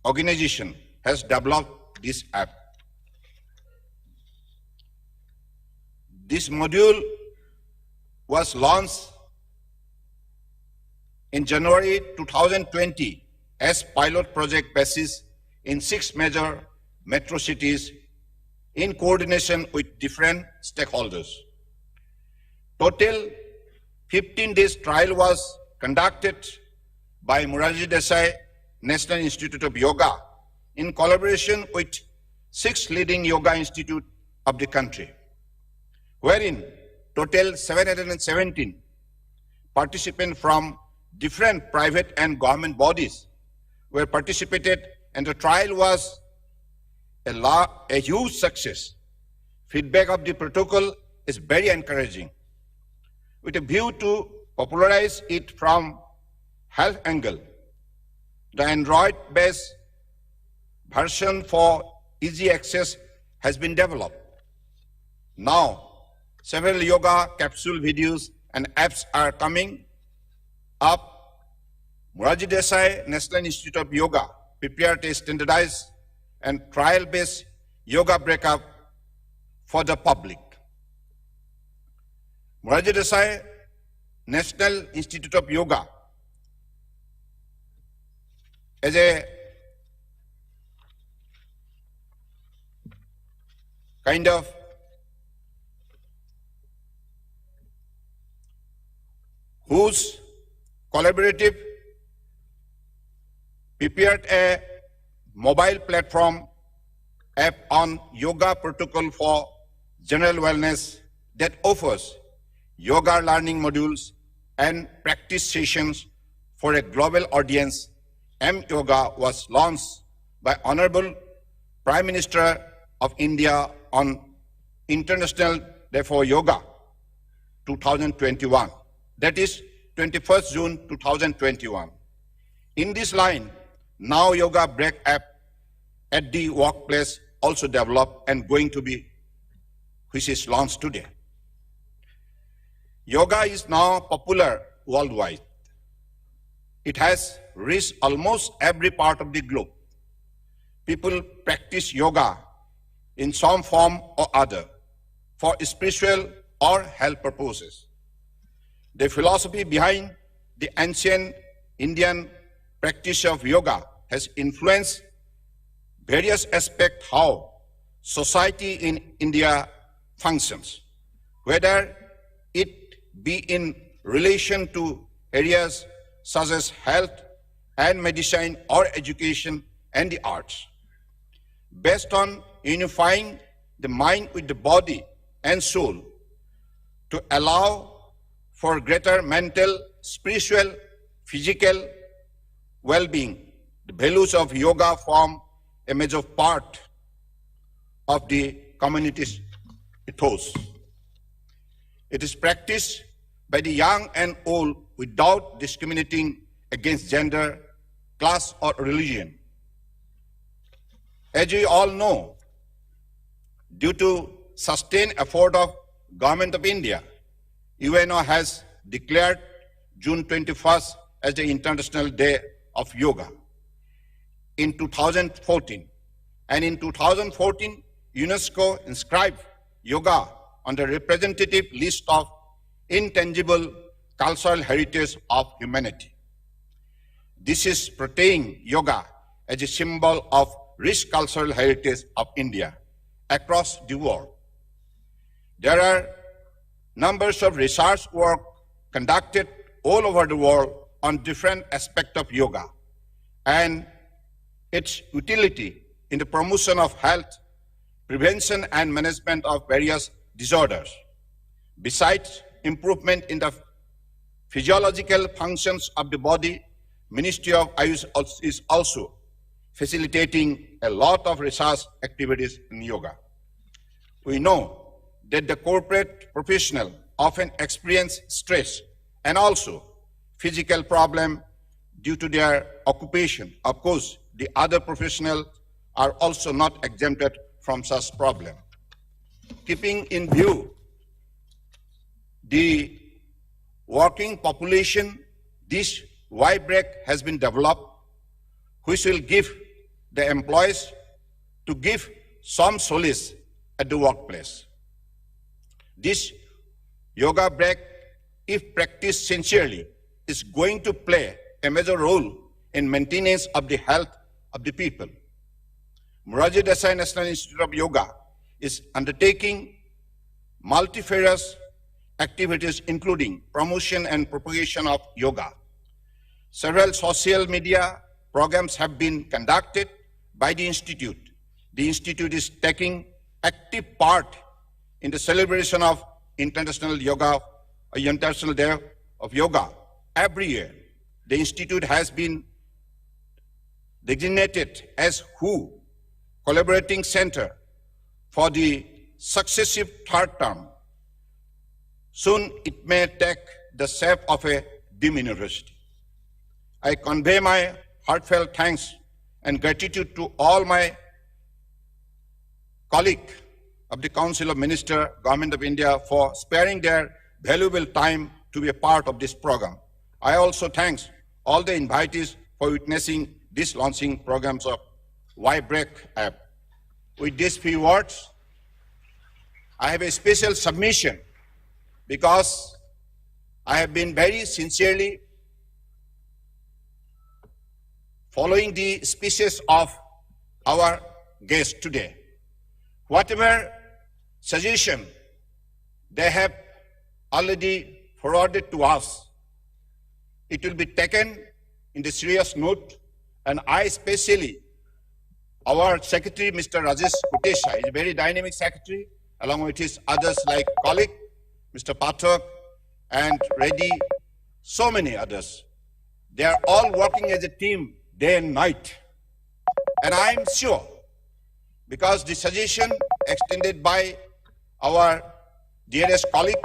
organizations, has developed this app. This module was launched in January 2020 as pilot project basis in 6 major metro cities in coordination with different stakeholders. Total 15 days trial was conducted by Morarji Desai National Institute of Yoga in collaboration with 6 leading yoga institutes of the country, wherein total 717 participants from different private and government bodies were participated, and the trial was a huge success. Feedback of the protocol is very encouraging. With a view to popularize it from health angle, the Android-based version for easy access has been developed. Now, several yoga capsule videos and apps are coming up. Morarji Desai National Institute of Yoga prepared a standardized and trial-based yoga breakup for the public. Morarji Desai National Institute of Yoga is a kind of whose collaborative prepared a mobile platform app on yoga protocol for general wellness that offers yoga learning modules and practice sessions for a global audience. M-Yoga was launched by Honorable Prime Minister of India on International Day for Yoga 2021. That is 21st June 2021. In this line, Now Yoga Break app at the workplace also developed and going to be, which is launched today. Yoga is now popular worldwide. It has reached almost every part of the globe. People practice yoga in some form or other for spiritual or health purposes. The philosophy behind the ancient Indian practice of yoga has influenced various aspects how society in India functions, whether it be in relation to areas such as health and medicine or education and the arts. Based on unifying the mind with the body and soul to allow for greater mental, spiritual, physical well-being, the values of yoga form a major part of the community's ethos. It is practiced by the young and old without discriminating against gender, class, or religion. As we all know, due to sustained effort of Government of India, UNO has declared June 21st as the International Day of Yoga in 2014. And in 2014, UNESCO inscribed yoga on the representative list of intangible cultural heritage of humanity. This is portraying yoga as a symbol of rich cultural heritage of India across the world. There are numbers of research work conducted all over the world on different aspects of yoga and its utility in the promotion of health, prevention and management of various disorders. Besides improvement in the physiological functions of the body, Ministry of Ayush is also facilitating a lot of research activities in yoga. We know that the corporate professional often experience stress and also physical problem due to their occupation. Of course, the other professionals are also not exempted from such problem. Keeping in view the working population, this Y-Break has been developed, which will give the employees to give some solace at the workplace. This yoga break, if practiced sincerely, is going to play a major role in maintenance of the health of the people. Morarji Desai National Institute of Yoga is undertaking multifarious activities including promotion and propagation of yoga. Several social media programs have been conducted by the Institute. The Institute is taking active part in the celebration of International Day of Yoga. Every year, the Institute has been designated as WHO Collaborating Center for the successive third term. Soon it may take the shape of a deemed university. I convey my heartfelt thanks and gratitude to all my colleagues of the Council of Ministers, Government of India for sparing their valuable time to be a part of this program. I also thank all the invitees for witnessing these launching programs of Y-Break app. With these few words, I have a special submission because I have been very sincerely following the speeches of our guests today. Whatever suggestion they have already forwarded to us, it will be taken in the serious note, and I especially, our secretary, Mr. Rajesh Kotesha, is a very dynamic secretary, along with his others like colleague, Mr. Pathak, and Reddy, so many others. They are all working as a team day and night. And I am sure, because the suggestion extended by our dearest colleague,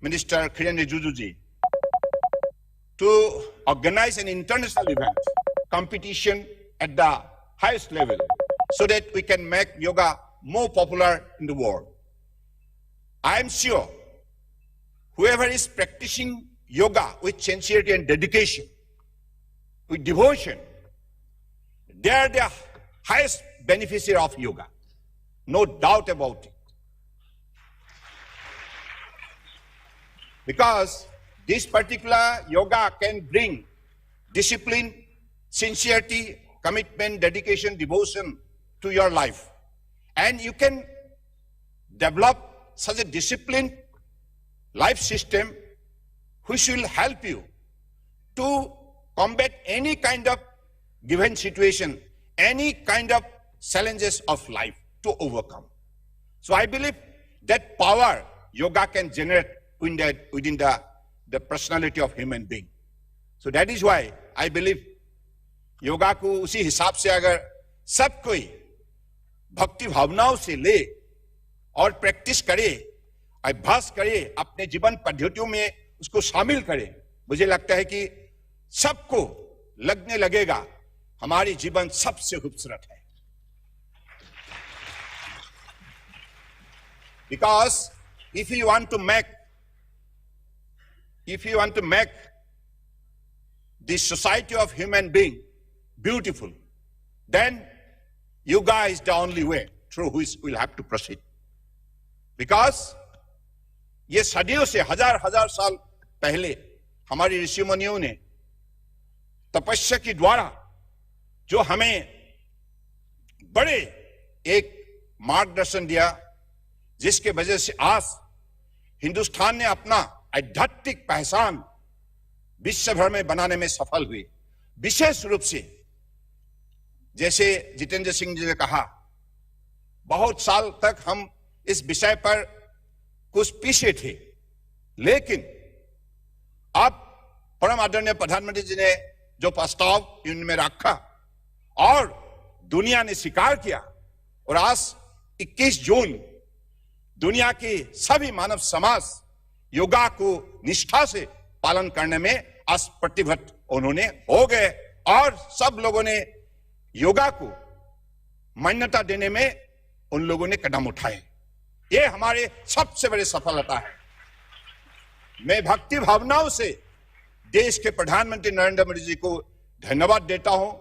Minister Kiren Rijiju, to organize an international event, competition at the highest level, so that we can make yoga more popular in the world. I am sure whoever is practicing yoga with sincerity and dedication, with devotion, they are the highest beneficiary of yoga. No doubt about it. Because this particular yoga can bring discipline, sincerity, commitment, dedication, devotion to your life. And you can develop such a disciplined life system which will help you to combat any kind of given situation, any kind of challenges of life to overcome. So I believe that power yoga can generate within the personality of human being. So that is why I believe yoga को उसी हिसाब से अगर सब कोई भक्ति भावनाओं से ले और प्रैक्टिस करे, अभ्यास करे, अपने जीवन पद्धतियों में उसको शामिल करे, मुझे लगता है कि सबको लगने लगेगा हमारी जीवन सबसे खूबसूरत है. Because if you want to make the society of human being beautiful, then yoga is the only way through which we'll have to proceed. Because ये सदियों से हजार साल पहले हमारी ऋषि मुनियों ने तपस्या के द्वारा जो हमें बड़े एक मार्गदर्शन दिया, जिसके वजह से आज हिंदुस्तान ने अपना आध्यात्मिक पहचान विश्व भर में बनाने में सफल हुई. विशेष रूप से जैसे जितेंद्र सिंह जी ने कहा, बहुत साल तक हम इस विषय पर कुछ पीछे थे, लेकिन अब परम आदरणीय प्रधानमंत्री जी ने जो प्रस्ताव इनमें रखा और दुनिया ने स्वीकार किया, और आज 21 जून दुनिया के सभी मानव समाज योगा को निष्ठा से पालन करने में आज प्रतिबद्ध उन्होंने हो गए, और सब लोगों ने योगा को मान्यता देने में उन लोगों ने कदम उठाए. ये हमारे सबसे बड़ी सफलता है. मैं भक्ति भावनाओं से देश के प्रधानमंत्री नरेंद्र मोदी जी को धन्यवाद देता हूं,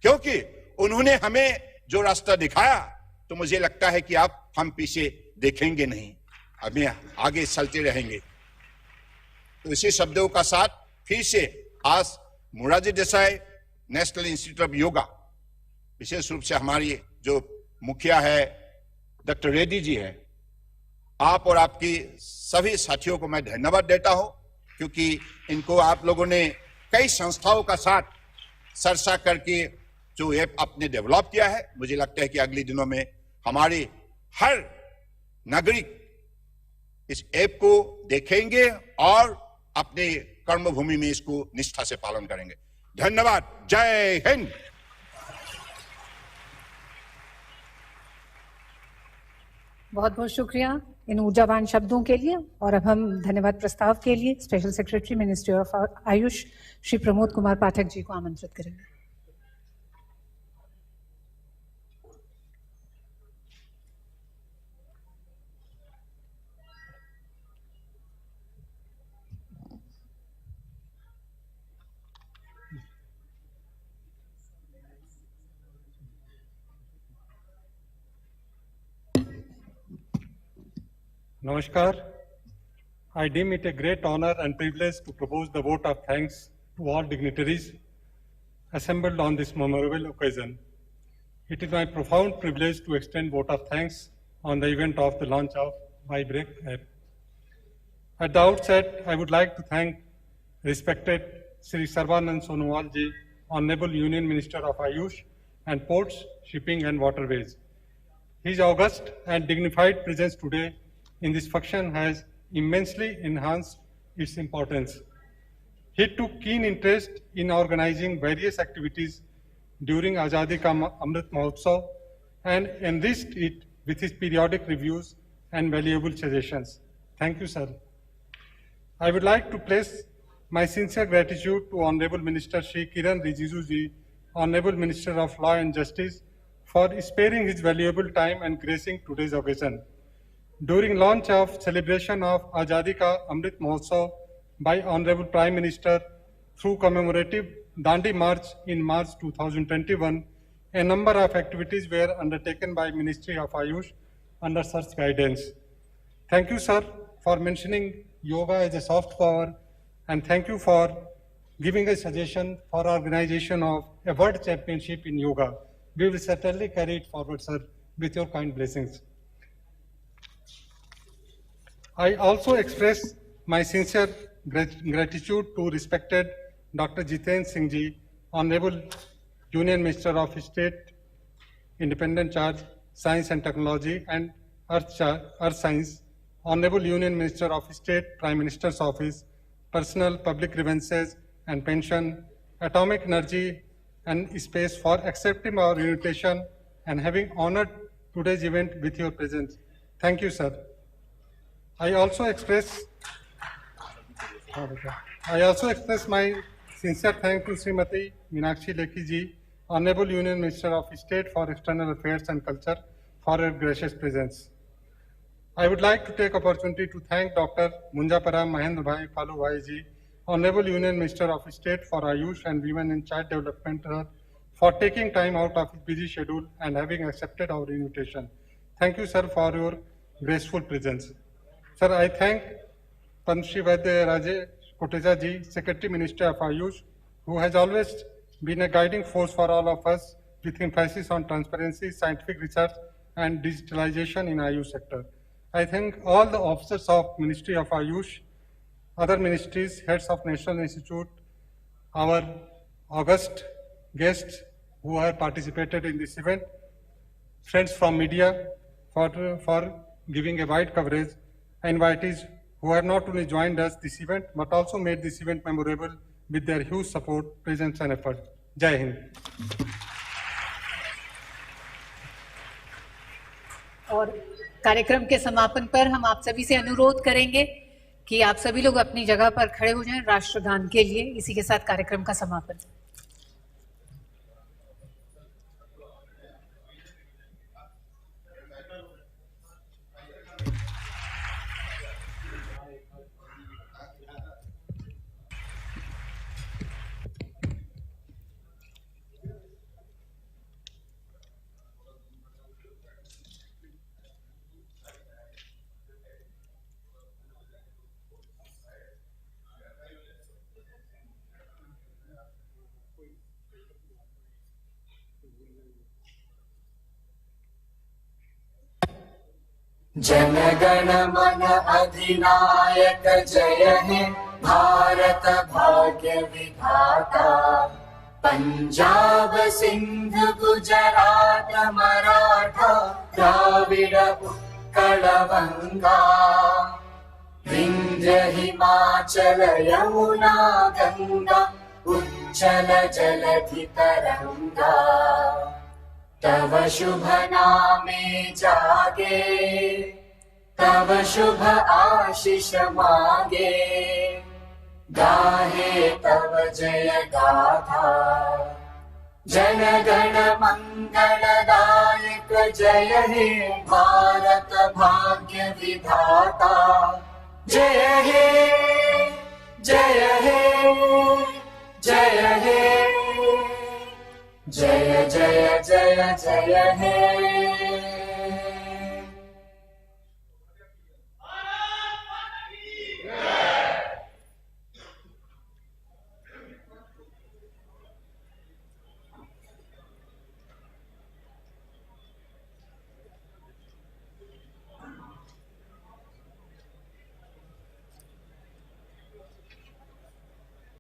क्योंकि उन्होंने हमें जो रास्ता दिखाया, तो मुझे लगता है कि आप हम पीछे देखेंगे नहीं, अभी आगे चलते रहेंगे. तो इसी शब्दों का साथ फिर से आज Morarji Desai national institute of yoga, विशेष रूप से हमारी जो मुखिया है डॉक्टर रेड्डी जी है, आप और आपकी सभी साथियों को मैं धन्यवाद देता हूं, क्योंकि इनको आप लोगों ने कई संस्थाओं का साथ चर्चा करके जो ऐप आपने डेवलप किया है. मुझे लगता है कि अगले दिनों में हमारे हर नागरिक इस ऐप को देखेंगे और अपने कर्मभूमि में इसको निष्ठा से पालन करेंगे. धन्यवाद. जय हिंद. बहुत बहुत शुक्रिया इन ऊर्जावान शब्दों के लिए. और अब हम धन्यवाद प्रस्ताव के लिए special secretary ministry of AYUSH Shri Pramod Kumar Pathak ji को आमंत्रित करेंगे. Namaskar. I deem it a great honor and privilege to propose the vote of thanks to all dignitaries assembled on this memorable occasion. It is my profound privilege to extend vote of thanks on the event of the launch of Y-Break app. At the outset, I would like to thank respected Sri Sarvanand Sonowal ji, Honorable Union Minister of Ayush and Ports, Shipping and Waterways. His august and dignified presence today in this function has immensely enhanced its importance. He took keen interest in organizing various activities during Azadi Ka Amrit Mahotsav and enriched it with his periodic reviews and valuable suggestions. Thank you, sir. I would like to place my sincere gratitude to Honorable Minister Shri Kiran Rijiju ji, Honorable Minister of Law and Justice, for sparing his valuable time and gracing today's occasion. During launch of celebration of Azadi Ka Amrit Mahotsav by Honorable Prime Minister through commemorative Dandi March in March 2021, a number of activities were undertaken by Ministry of Ayush under such guidance. Thank you, sir, for mentioning yoga as a soft power, and thank you for giving a suggestion for organization of a world championship in yoga. We will certainly carry it forward, sir, with your kind blessings. I also express my sincere gratitude to respected Dr. Jitendra Singh ji, Honorable Union Minister of State, Independent Charge, Science and Technology and Earth Science, Honorable Union Minister of State, Prime Minister's Office, Personal, Public Grievances and Pension, Atomic Energy and Space for accepting our invitation and having honored today's event with your presence. Thank you, sir. I also express my sincere thanks to Srimati Meenakshi Lekhi ji, Honorable Union Minister of State for External Affairs and Culture, for her gracious presence. I would like to take opportunity to thank Dr. Munjapara Mahendra Bhai Kalu Bhai ji, Honorable Union Minister of State for Ayush and Women and Child Development, for taking time out of his busy schedule and having accepted our invitation. Thank you, sir, for your graceful presence. Sir, I thank Panshi Vaidya Rajesh Koteja ji, Secretary Minister of Ayush, who has always been a guiding force for all of us with emphasis on transparency, scientific research and digitalization in Ayush sector. I thank all the officers of Ministry of Ayush, other ministries, heads of National Institute, our august guests who have participated in this event, friends from media for giving a wide coverage, invitees who have not only joined us this event but also made this event memorable with their huge support, presence and effort. Jai Hind. और कार्यक्रम के समापन पर हम आप सभी से अनुरोध करेंगे कि आप सभी लोग अपनी जगह पर खड़े हो जाएं राष्ट्रगान के लिए। इसी के साथ कार्यक्रम का समापन। जन गण मन अधिनायक जय हे भारत भाग्य विधाता। पंजाब सिंध गुजरात मराठा द्राविड़ उत्कल गंगा। विंध्य हिमाचल यमुना गंगा उच्चल जलधि तरंगा। तव शुभ नामे जागे तव शुभ आशीष मागे। गाहे तव जय गाथा जन गण मंगलदायक जय हे भारत भाग्य विधाता। जय हे जय हे जय हे जय जय जय जय हे।